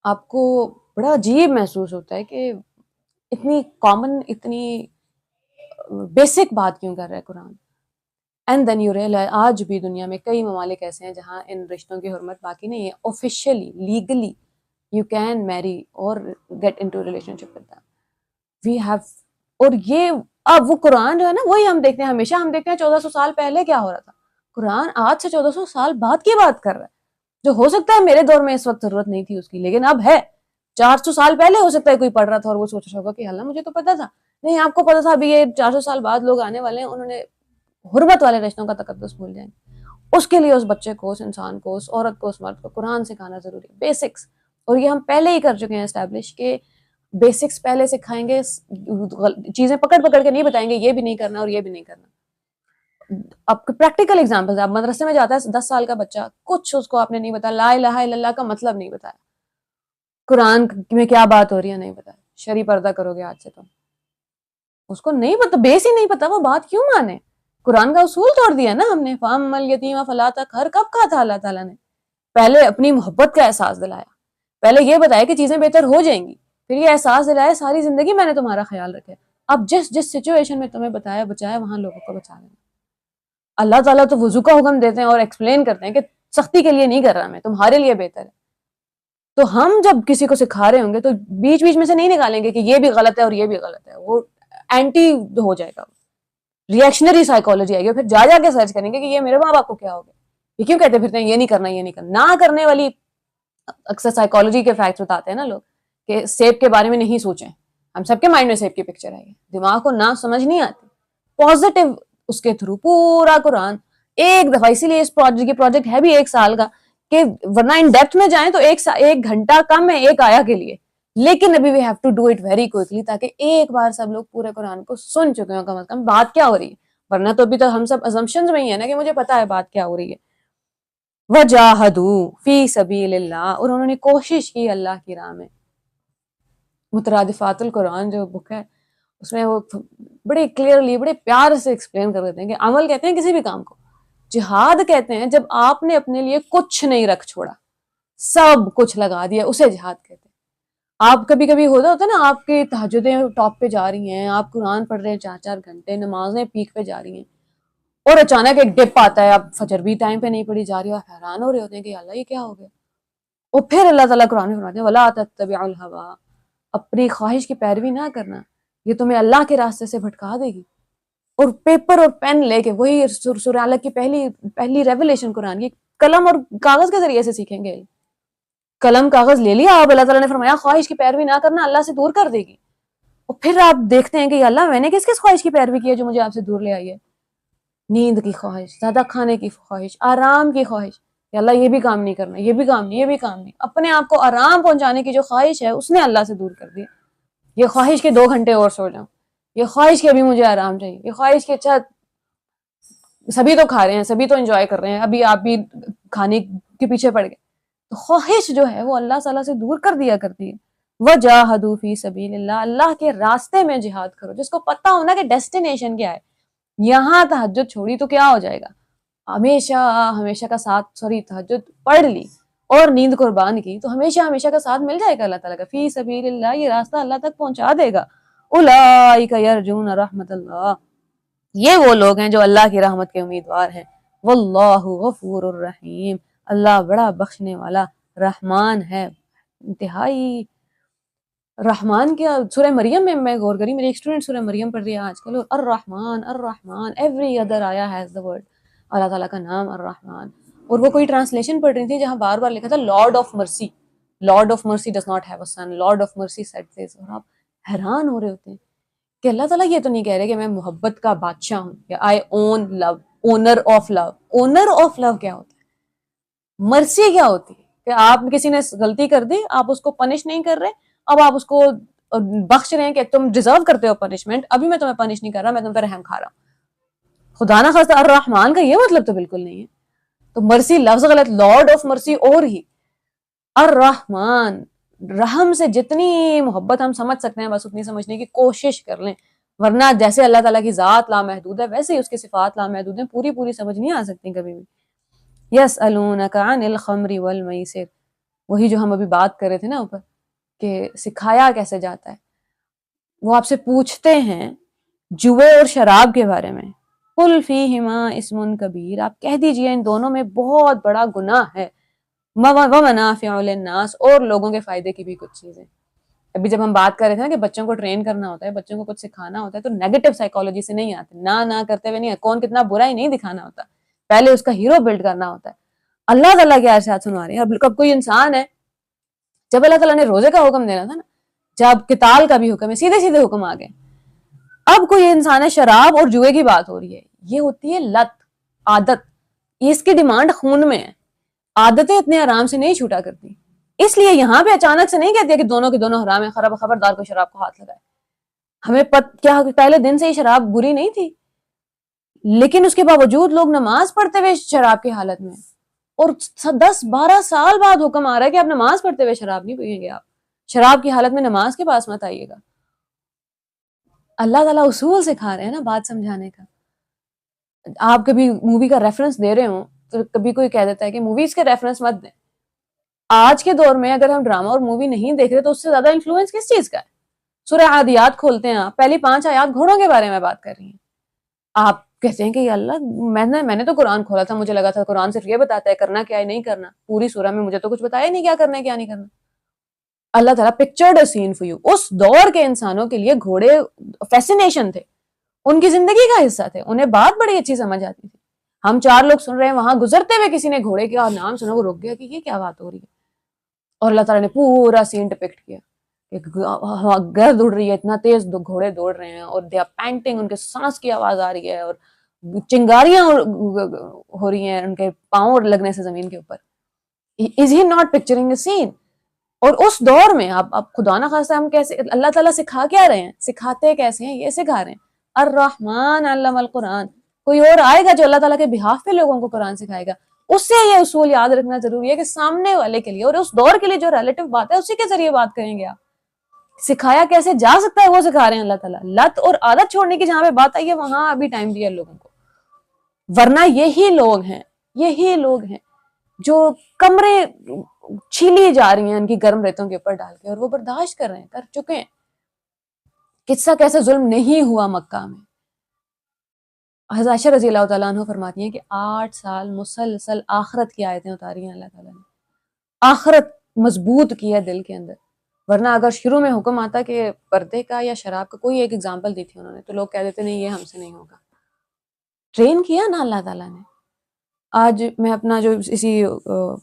آپ کو بڑا عجیب محسوس ہوتا ہے کہ اتنی کامن، اتنی بیسک بات کیوں کر رہا ہے قرآن۔ اینڈ دین یو ریئلائز آج بھی دنیا میں کئی ممالک ایسے ہیں جہاں ان رشتوں کی حرمت باقی نہیں ہے۔ Officially, legally you can marry اور get into relationship with them, we have. اور یہ اب وہ قرآن جو ہے نا، وہی ہم دیکھتے ہیں، ہمیشہ ہم دیکھتے ہیں 1400 سال پہلے کیا ہو رہا تھا، قرآن آج سے 1400 سال بعد کی بات کر رہا ہے، جو ہو سکتا ہے میرے دور میں اس وقت ضرورت نہیں تھی اس کی، لیکن اب ہے۔ 400 سال پہلے ہو سکتا ہے کوئی پڑھ رہا تھا اور وہ سوچ رہا ہوگا کہ اللہ مجھے تو پتا تھا۔ نہیں، آپ کو پتا تھا، ابھی یہ 400 سال بعد لوگ آنے والے ہیں، انہوں نے حرمت والے رشتوں کا تقدس بھول جائیں گے۔ اس کے لیے اس بچے کو، اس انسان کو، اس عورت کو، اس مرد کو قرآن سکھانا ضروری ہے، بیسکس۔ اور یہ ہم پہلے ہی کر چکے ہیں اسٹیبلش کہ بیسکس پہلے سکھائیں گے، چیزیں پکڑ پکڑ کے نہیں بتائیں گے یہ بھی نہیں کرنا اور یہ بھی نہیں کرنا۔ اب پریکٹیکل ایگزامپل، آپ مدرسے میں جاتا ہے 10 سال کا بچہ، کچھ اس کو آپ نے نہیں بتایا، لا الہ الا اللہ کا مطلب نہیں بتایا، قرآن میں کیا بات ہو رہی ہے نہیں بتایا، شرعی پردہ کرو گے آج سے تو اس کو نہیں پتا، بیس ہی نہیں پتا، وہ بات کیوں مانے؟ قرآن کا اصول توڑ دیا نا ہم نے، فَأَمَّا الْيَتِيمَ فَلَا تَقْهَرْ، کب کہا تھا اللہ تعالیٰ نے؟ پہلے اپنی محبت کا احساس دلایا، پہلے یہ بتایا کہ چیزیں بہتر ہو جائیں گی، پھر یہ احساس دلایا ساری زندگی میں نے تمہارا خیال رکھا ہے، اب جس جس سچویشن میں تمہیں بتایا بچایا وہاں لوگوں کو بچا لینا۔ اللہ تعالیٰ تو وضو کا حکم دیتے ہیں اور ایکسپلین کرتے ہیں کہ سختی کے لیے نہیں کر رہا میں، تمہارے لیے بہتر ہے۔ تو ہم جب کسی کو سکھا رہے ہوں گے تو بیچ بیچ میں سے نہیں نکالیں گے کہ یہ بھی غلط ہے اور یہ بھی غلط ہے، وہ اینٹی ہو جائے گا، ریئیکشنری سائیکالوجی آئے گی، پھر جا کے سرچ کریں گے کہ یہ میرے ماں باپ کو کیا ہو گیا، یہ کیوں کہتے پھرتے ہیں یہ نہیں کرنا یہ نہیں کرنا۔ نہ کرنے والی اکثر سائیکالوجی کے فیکٹس بتاتے ہیں نا لوگ کہ سیب کے بارے میں نہیں سوچیں، ہم سب کے مائنڈ میں سیب کی پکچر آئی ہے، دماغ کو نہ سمجھ نہیں آتی، پازیٹیو اس کے تھرو پورا قرآن ایک دفعہ، اسی لیے اس پروجیکٹ ہے بھی 1 سال کا، کہ ورنہ ان ڈیپتھ میں جائیں تو 1 گھنٹہ کم ہے ایک آیا کے لیے، لیکن ابھی we have to do it very quickly, تاکہ ایک بار سب لوگ پورے قرآن کو سن چکے ہوں کم از کم بات کیا ہو رہی ہے، ورنہ تو ابھی تو ہم سب assumptions میں ہی ہیں نا کہ مجھے پتا ہے بات کیا ہو رہی ہے۔ وَجَاهَدُوا فِي سَبِيلِ اللَّهِ، اور انہوں نے کوشش کی اللہ کی راہ میں۔ مترادفات القرآن جو بک ہے اس میں وہ بڑے کلیئرلی بڑے پیار سے ایکسپلین کر دیتے ہیں کہ عمل کہتے ہیں کسی بھی کام کو، جہاد کہتے ہیں جب آپ نے اپنے لیے کچھ نہیں رکھ چھوڑا، سب کچھ لگا دیا، اسے جہاد کہتے ہیں۔ آپ کبھی کبھی ہوتا ہے نا آپ کی تہجدیں ٹاپ پہ جا رہی ہیں، آپ قرآن پڑھ رہے ہیں 4 گھنٹے، نمازیں پیک پہ جا رہی ہیں، اور اچانک ایک ڈپ آتا ہے، اب فجر بھی ٹائم پہ نہیں پڑھی جا رہی، اور حیران ہو رہے ہوتے ہیں کہ اللہ یہ کیا ہو گیا، اور پھر اللہ تعالیٰ قرآن میں فرماتے ہیں وَلَا تَتَّبِعُوا الْهَوَىٰ، اپنی خواہش کی پیروی نہ کرنا، یہ تمہیں اللہ کے راستے سے بھٹکا دے گی۔ اور پیپر اور پین لے کے، وہی سورہ علق کی پہلی ریولیشن قرآن کی، قلم اور کاغذ کے ذریعے سے سیکھیں گے، قلم کاغذ لے لیا آپ، اللہ تعالیٰ نے فرمایا خواہش کی پیروی نہ کرنا، اللہ سے دور کر دے گی، اور پھر آپ دیکھتے ہیں کہ اللہ میں نے کس کس خواہش کی پیروی کی ہے جو مجھے آپ سے دور لے آئی ہے؟ نیند کی خواہش، زیادہ کھانے کی خواہش، آرام کی خواہش، کہ اللہ یہ بھی کام نہیں کرنا، یہ بھی کام نہیں، یہ بھی کام نہیں، اپنے آپ کو آرام پہنچانے کی جو خواہش ہے اس نے اللہ سے دور کر دی۔ یہ خواہش کے 2 گھنٹے اور سو جاؤں، یہ خواہش کے ابھی مجھے آرام چاہیے، یہ خواہش کے اچھا سبھی تو کھا رہے ہیں، سبھی تو انجوائے کر رہے ہیں، ابھی آپ بھی کھانے کے پیچھے پڑ گئے، تو خواہش جو ہے وہ اللہ تعالیٰ سے دور کر دیا کرتی ہے۔ وَجَاهَدُوا فِي سَبِيلِ اللَّهِ، اللہ کے راستے میں جہاد کرو، جس کو پتہ ہونا کہ ڈیسٹینیشن کیا ہے، یہاں تہجد چھوڑی تو کیا ہو جائے گا، ہمیشہ کا ساتھ، تہجد پڑھ لی اور نیند قربان کی تو ہمیشہ کا ساتھ مل جائے گا اللہ تعالیٰ کا، فی سبیل اللہ، یہ راستہ اللہ تک پہنچا دے گا۔ اولئک یرجون رحمت اللہ، یہ وہ لوگ ہیں جو اللہ کی رحمت کے امیدوار ہیں۔ واللہ غفور الرحیم، اللہ بڑا بخشنے والا رحمان ہے، انتہائی رحمان۔ کیا سورہ مریم میں غور کری، میری ایک اسٹوڈنٹ سورہ مریم پڑھ رہی ہے آج کل، اور الرحمن ایوری ادر آیا ہیز دا ورڈ، اللہ تعالیٰ کا نام الرحمن، اور وہ کوئی ٹرانسلیشن پڑھ رہی تھی جہاں بار بار لکھا تھا lord of mercy, lord of mercy does not have a son, lord of mercy said this, اور آپ حیران ہو رہے ہوتے ہیں کہ اللہ تعالیٰ یہ تو نہیں کہہ رہے کہ میں محبت کا بادشاہ ہوں، یا I own love, owner of love. Owner of love کیا ہوتا ہے؟ مرسی کیا ہوتی ہے؟ کہ آپ کسی نے غلطی کر دی، آپ اس کو پنش نہیں کر رہے، اب آپ اس کو بخش رہے ہیں کہ تم ڈیزرو کرتے ہو پنشمنٹ، ابھی میں تمہیں پنش نہیں کر رہا، میں تم پر رحم کھا رہا ہوں۔ خدا نہ خواستہ الرحمن کا یہ مطلب تو بالکل نہیں ہے، تو مرسی لفظ غلط، لارڈ آف مرسی اور ہی الرحمن، رحم سے جتنی محبت ہم سمجھ سکتے ہیں بس اتنی سمجھنے کی کوشش کر لیں، ورنہ جیسے اللہ تعالیٰ کی ذات لامحدود ہے ویسے ہی اس کی صفات لامحدود ہیں، پوری سمجھ نہیں آ سکتی کبھی بھی۔ یسألونک عن الخمر والمیسر، وہی جو ہم ابھی بات کر رہے تھے نا اوپر کہ سکھایا کیسے جاتا ہے، وہ آپ سے پوچھتے ہیں جوئے اور شراب کے بارے میں، قل فیہما اسم کبیر، آپ کہہ دیجئے ان دونوں میں بہت بڑا گناہ ہے، ومنافع للناس، اور لوگوں کے فائدے کی بھی کچھ چیزیں۔ ابھی جب ہم بات کر رہے تھے نا کہ بچوں کو ٹرین کرنا ہوتا ہے، بچوں کو کچھ سکھانا ہوتا ہے، تو نیگیٹو سائیکالوجی سے نہیں آتے، نہ کرتے ہوئے نہیں، کون کتنا برا ہی نہیں دکھانا ہوتا، پہلے اس کا ہیرو بلڈ کرنا ہوتا ہے۔ اللہ تعالیٰ کے ارشاد سنوا رہے ہیں۔ اب کوئی انسان ہے، جب اللہ تعالیٰ نے روزے کا حکم دینا تھا نا، جب قتال کا بھی حکم ہے، سیدھے حکم آ گئے۔ اب کوئی انسان ہے، شراب اور جوئے کی بات ہو رہی ہے، یہ ہوتی ہے لت، عادت، اس کی ڈیمانڈ خون میں ہے، عادتیں اتنے آرام سے نہیں چھوٹا کرتی، اس لیے یہاں پہ اچانک سے نہیں کہتے کہ دونوں کے دونوں حرام ہیں، خبردار کو شراب کو ہاتھ لگائے۔ ہمیں کیا پہلے دن سے ہی شراب بری نہیں تھی، لیکن اس کے باوجود لوگ نماز پڑھتے ہوئے شراب کی حالت میں، اور 10-12 سال بعد حکم آ رہا ہے کہ آپ نماز پڑھتے ہوئے شراب نہیں پیئیں گے، آپ شراب کی حالت میں نماز کے پاس مت آئیے گا۔ اللہ تعالیٰ اصول سکھا رہے ہیں نا بات سمجھانے کا. آپ کبھی مووی کا ریفرنس دے رہے ہوں تو کبھی کوئی کہہ دیتا ہے کہ موویز کے ریفرنس مت دیں. آج کے دور میں اگر ہم ڈرامہ اور مووی نہیں دیکھ رہے تو اس سے زیادہ انفلوئنس کس چیز کا ہے؟ سورہ عادیات کھولتے ہیں آپ، پہلی 5 آیات گھوڑوں کے بارے میں بات کر رہی ہیں. آپ کہتے ہیں کہ یا اللہ میں نے تو قرآن کھولا تھا، مجھے لگا تھا قرآن صرف یہ بتاتا ہے کرنا کیا ہے نہیں کرنا، پوری سورہ میں مجھے تو کچھ بتایا نہیں کیا کرنا ہے کیا نہیں کرنا. اللہ تعالیٰ pictured a scene for you. اس دور کے انسانوں کے لیے گھوڑے فیسینیشن تھے، ان کی زندگی کا حصہ تھے، انہیں بات بڑی اچھی سمجھ آتی تھی. ہم 4 لوگ سن رہے ہیں، وہاں گزرتے ہوئے کسی نے گھوڑے کا نام سنا، وہ رک گیا کہ یہ کیا بات ہو رہی ہے. اور اللہ تعالیٰ نے پورا سین ڈپکٹ کیا کہ گرد اڑ رہی ہے، اتنا تیز گھوڑے دوڑ رہے ہیں اور دے آر پینٹنگ، ان کے سانس کی آواز آ رہی ہے اور چنگاریاں ہو رہی ہیں ان کے پاؤں لگنے سے زمین کے اوپر. از ہی ناٹ پکچرنگ اے سین؟ اور اس دور میں آپ خدا نہ خواستہ ہم کیسے اللہ تعالیٰ سکھا کیا رہے ہیں، سکھاتے کیسے ہیں یہ سکھا رہے ہیں. الرحمن علم القرآن. کوئی اور آئے گا جو اللہ تعالیٰ کے بہاف پہ لوگوں کو قرآن سکھائے گا. اس سے یہ اصول یاد رکھنا ضروری ہے کہ سامنے والے کے لیے اور اس دور کے لیے جو ریلیٹو بات ہے اسی کے ذریعے بات کریں گے. آپ سکھایا کیسے جا سکتا ہے وہ سکھا رہے ہیں اللہ تعالیٰ. لت اور عادت چھوڑنے کی جہاں پہ بات آئی ہے وہاں ابھی ٹائم دیا لوگوں کو، ورنہ یہی لوگ ہیں جو کمرے چھیلی جا رہی ہیں ان کی گرم ریتوں کے اوپر ڈال کے، اور وہ برداشت کر رہے ہیں، کر چکے ہیں. قصہ کیسے ظلم نہیں ہوا مکہ میں. حضرت عائشہ رضی اللہ تعالیٰ عنہ فرماتی ہیں کہ 8 سال مسلسل آخرت کی آیتیں اتاری ہیں اللہ تعالیٰ نے، آخرت مضبوط کی ہے دل کے اندر. ورنہ اگر شروع میں حکم آتا کہ پردے کا یا شراب کا، کوئی ایک ایگزامپل دی تھی انہوں نے، تو لوگ کہہ دیتے نہیں یہ ہم سے نہیں ہوگا. ٹرین کیا نا اللہ تعالیٰ نے. آج میں اپنا جو اسی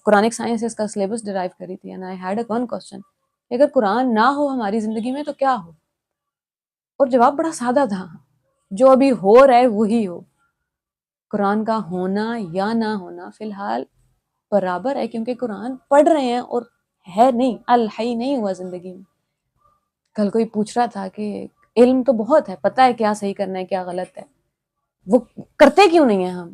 قرآنک سائنسز کا سلیبس ڈرائیو کری تھی، and I had a one question، اگر قرآن نہ ہو ہماری زندگی میں تو کیا ہو؟ اور جواب بڑا سادہ تھا، جو ابھی ہو رہا ہے وہی ہو. قرآن کا ہونا یا نہ ہونا فی الحال برابر ہے، کیونکہ قرآن پڑھ رہے ہیں اور ہے نہیں، الحی نہیں ہوا زندگی میں. کل کوئی پوچھ رہا تھا کہ علم تو بہت ہے، پتہ ہے کیا صحیح کرنا ہے کیا غلط ہے، وہ کرتے کیوں نہیں ہیں ہم؟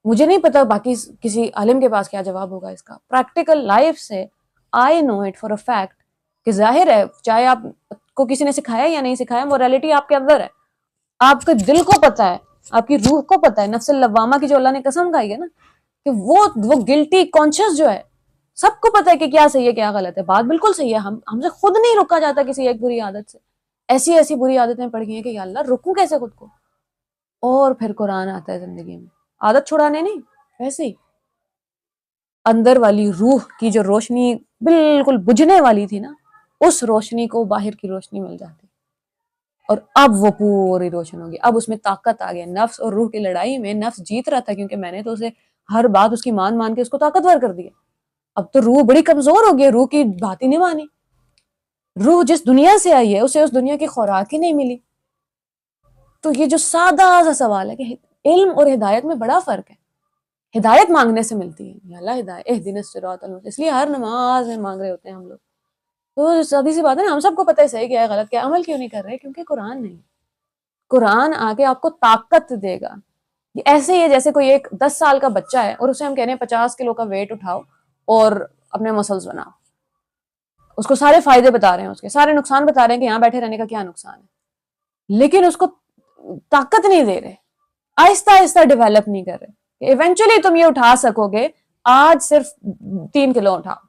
مجھے نہیں پتا باقی کسی عالم کے پاس کیا جواب ہوگا اس کا. پریکٹیکل لائف سے آئی نو اٹ فار اے فیکٹ کہ ظاہر ہے چاہے آپ کو کسی نے سکھایا یا نہیں سکھایا، موریلٹی آپ کے اندر ہے، آپ کے دل کو پتا ہے، آپ کی روح کو پتا ہے. نفس اللوامہ کی جو اللہ نے قسم کھائی ہے نا کہ وہ گلٹی کانشیس جو ہے، سب کو پتا ہے کہ کیا صحیح ہے کیا غلط ہے. بات بالکل صحیح ہے، ہم سے خود نہیں رکا جاتا کسی ایک بری عادت سے. ایسی بری عادتیں پڑ گئی ہیں کہ یا اللہ رکوں کیسے خود کو. اور پھر قرآن آتا ہے زندگی میں، عادت چھڑانے نہیں، ویسے ہی اندر والی روح کی جو روشنی بالکل بجھنے والی تھی نا، اس روشنی کو باہر کی روشنی مل جاتی، اور اب وہ پوری روشن ہوگی. اب اس میں طاقت آ گیا. نفس اور روح کی لڑائی میں نفس جیت رہا تھا کیونکہ میں نے تو اسے ہر بات اس کی مان کے اس کو طاقتور کر دیا. اب تو روح بڑی کمزور ہو گئی، روح کی بات ہی نہیں مانی. روح جس دنیا سے آئی ہے اسے اس دنیا کی خوراک ہی نہیں ملی. تو یہ جو سادہ سا سوال ہے کہ علم اور ہدایت میں بڑا فرق ہے. ہدایت مانگنے سے ملتی ہے، یا اللہ ہدایت اہدنا الصراط المستقیم، اس لیے ہر نماز میں مانگ رہے ہوتے ہیں ہم لوگ. تو سادی سی بات ہے نا، ہم سب کو پتہ ہے صحیح کیا ہے غلط کیا ہے، عمل کیوں نہیں کر رہے؟ کیونکہ قرآن نہیں. قرآن آ کے آپ کو طاقت دے گا. یہ ایسے ہی ہے جیسے کوئی ایک 10 سال کا بچہ ہے اور اسے ہم کہنے 50 کلو کا ویٹ اٹھاؤ اور اپنے مسلز بناؤ. اس کو سارے فائدے بتا رہے ہیں، اس کے سارے نقصان بتا رہے ہیں کہ یہاں بیٹھے رہنے کا کیا نقصان ہے، لیکن اس کو طاقت نہیں دے رہے، آہستہ آہستہ ڈیولپ نہیں کر رہے کہ ایونچولی تم یہ اٹھا سکو گے. آج صرف 3 کلو اٹھاؤ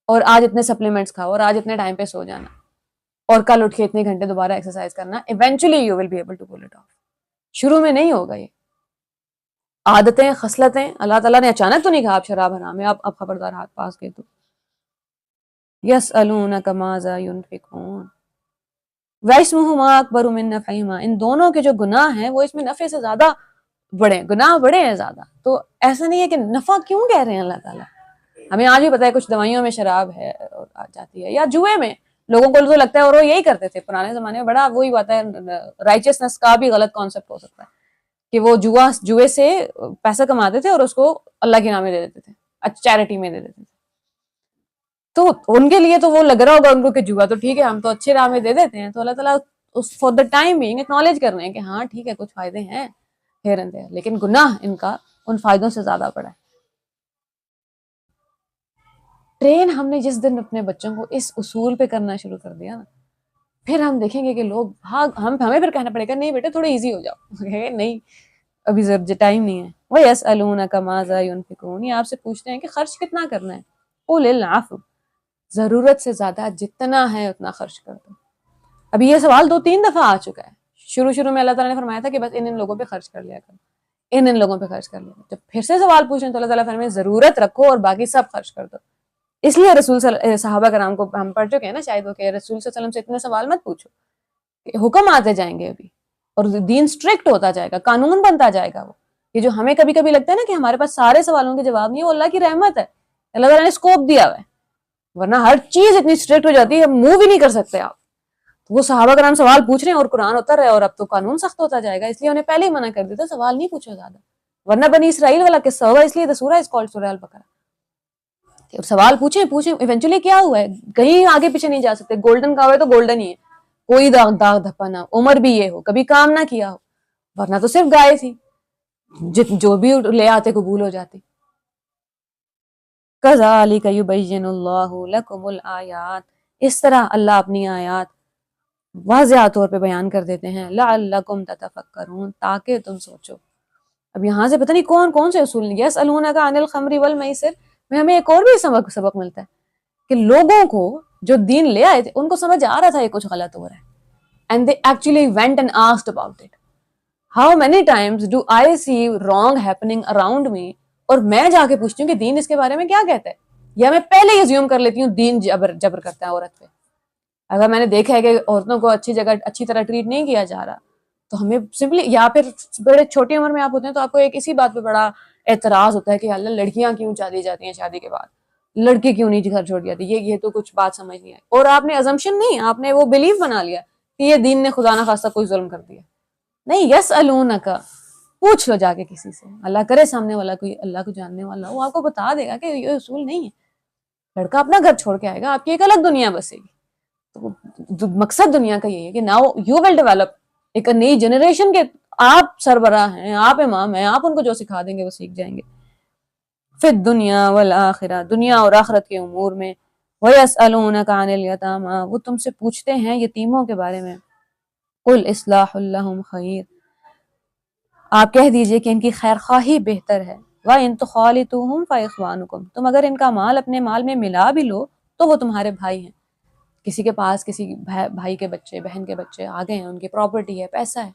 اور آج اتنے سپلیمنٹس کھاؤ اور آج اتنے ٹائم پہ سو جانا اور کل اٹھ کے اتنے گھنٹے دوبارہ ایکسرسائز کرنا. Eventually you will be able to pull it off. شروع میں نہیں ہوگا. یہ عادتیں خصلتیں اللہ تعالیٰ نے اچانک تو نہیں کہا آپ شراب حرام ہے، آپ خبردار ہاتھ پاس گئے تو. یسألونک ماذا ینفقون واسمہما اکبر من نفعہما. ان دونوں کے جو گناہ ہیں وہ اس میں نفع سے زیادہ بڑے، گناہ بڑے ہیں زیادہ. تو ایسا نہیں ہے کہ نفع کیوں کہہ رہے ہیں اللہ تعالیٰ. ہمیں آج بھی پتا ہے کچھ دوائیوں میں شراب ہے اور آ جاتی ہے، یا جوئے میں لوگوں کو تو لگتا ہے، اور وہ یہی کرتے تھے پرانے زمانے میں. بڑا وہی بات ہے، رائچسنس کا بھی غلط کانسیپٹ ہو سکتا ہے کہ وہ جوئے سے پیسہ کماتے تھے اور اس کو اللہ کے نام میں دے دیتے تھے، چیریٹی میں دے دیتے تھے. تو ان کے لیے تو وہ لگ رہا ہوگا ان کو کہ جوا تو ٹھیک ہے، ہم تو اچھے راہ میں دے دیتے ہیں. تو اللہ تعالیٰ for the time being acknowledge کر رہے ہیں کہ ہاں ٹھیک ہے کچھ فائدے ہیں ہیر اینڈ دیئر، لیکن گناہ ان کا ان فائدوں سے زیادہ بڑا ہے. ٹرین ہم نے جس دن اپنے بچوں کو اس اصول پہ کرنا شروع کر دیا نا، پھر ہم دیکھیں گے کہ لوگ ہمیں پھر کہنا پڑے گا نہیں بیٹے تھوڑے ایزی ہو جاؤ، نہیں ابھی ٹائم نہیں ہے. وَيَسْأَلُونَكَ مَاذَا يُنْفِقُونَ، یہ آپ سے پوچھتے ہیں کہ خرچ کتنا کرنا ہے. قُلِ الْعَفْوَ، ضرورت سے زیادہ جتنا ہے اتنا خرچ کر دو. ابھی یہ سوال 2-3 دفعہ آ چکا ہے. شروع میں اللہ تعالیٰ نے فرمایا تھا کہ بس ان لوگوں پہ خرچ کر لیا کرو، ان لوگوں پہ خرچ کر لیا. جب پھر سے سوال پوچھیں تو اللہ تعالیٰ فرمائے ضرورت رکھو اور باقی سب خرچ کر دو. اس لیے صحابہ کرام کو ہم پڑھ چکے ہیں نا شاید وہ کہ رسول صلی اللہ علیہ وسلم سے اتنے سوال مت پوچھو، کہ حکم آتے جائیں گے ابھی اور دین اسٹرکٹ ہوتا جائے گا، قانون بنتا جائے گا. وہ یہ جو ہمیں کبھی کبھی لگتا ہے نا کہ ہمارے پاس سارے سوالوں کے جواب نہیں ہے، وہ اللہ کی رحمت ہے، اللہ تعالیٰ نے اسکوپ دیا ہوا ہے، ورنہ ہر چیز اتنی اسٹرکٹ ہو جاتی ہے موو بھی نہیں کر سکتے آپ. وہ صحابہ کرام سوال پوچھ رہے ہیں اور قرآن اتر رہا ہے اور اب تو قانون سخت ہوتا جائے گا، اس لیے انہیں پہلے ہی منع کر دیا تھا سوال نہیں پوچھو زیادہ، ورنہ بنی اسرائیل والا قصہ ہوگا، اس لیے تو سورہ از کالڈ سورہ البقرہ. سوال پوچھیں ایونچولی کیا ہوا ہے، کہیں آگے پیچھے نہیں جا سکتے. گولڈن کا ہے تو گولڈن ہی ہے، کوئی داغ دھپا نہ، عمر بھی یہ ہو، کبھی کام نہ کیا ہو، ورنہ تو صرف گائے تھی، جو بھی لے آتے قبول ہو جاتی. کذالک یبین اللہ لکم الآیات، اس طرح اللہ اپنی آیات واضح طور پہ بیان کر دیتے ہیں. لعلکم تتفکرون، تاکہ تم سوچو. اب یہاں سے پتہ نہیں کون کون سے اصول ہیں. یسألونک عن الخمر والمیسر میں ہمیں ایک اور بھی سبق ملتا ہے کہ لوگوں کو جو دین لے آئے تھے ان کو سمجھ آ رہا تھا یہ کچھ غلط ہو رہا ہے. And they actually went and asked about it. How many times do I see wrong happening around me اور میں جا کے پوچھتی ہوں کہ دین اس کے بارے میں کیا کہتا ہے، یا میں پہلے ہی assume کر لیتی ہوں دین جبر کرتا ہے عورت پہ. اگر میں نے دیکھا ہے کہ عورتوں کو اچھی جگہ اچھی طرح ٹریٹ نہیں کیا جا رہا تو ہمیں سمپلی، یا پھر بڑے چھوٹی عمر میں آپ ہوتے ہیں تو آپ کو ایک اسی بات پہ بڑا اعتراض ہوتا ہے کہ اللہ لڑکیاں کیوں چاہتی جاتی ہیں شادی کے بعد، لڑکی کیوں نہیں گھر چھوڑ جاتی، یہ تو کچھ بات سمجھ نہیں آئی. اور آپ نے ازمپشن نہیں، آپ نے وہ بلیو بنا لیا کہ یہ دین نے خدا نہ خواستہ کوئی ظلم کر دیا. نہیں، یسألونک، پوچھ لو جا کے کسی سے، اللہ کرے سامنے والا کوئی اللہ کو جاننے والا وہ آپ کو بتا دے گا کہ یہ اصول نہیں ہے. لڑکا اپنا گھر چھوڑ کے آئے گا، آپ کی ایک الگ دنیا بسے گی. تو مقصد دنیا کا یہ ہے کہ ناؤ یو ول ڈیولپ ایک نئی جنریشن کے آپ سربراہ ہیں، آپ امام ہیں، آپ ان کو جو سکھا دیں گے وہ سیکھ جائیں گے. فی الدنیا والآخرہ، دنیا اور آخرت کے امور میں. وَيَسْأَلُونَكَ عَنِ الْيَتَامَى، وہ تم سے پوچھتے ہیں یتیموں کے بارے میں. قُلْ إِصْلَاحٌ لَهُمْ خَيْرٌ، آپ کہہ دیجئے کہ ان کی خیر خواہی بہتر ہے. وَإِن تُخَالِطُوهُمْ فَإِخْوَانُكُمْ، تم اگر ان کا مال اپنے مال میں ملا بھی لو تو وہ تمہارے بھائی ہیں. کسی کے پاس کسی بھائی کے بچے بہن کے بچے آ گئے ہیں، ان کی پراپرٹی ہے، پیسہ ہے،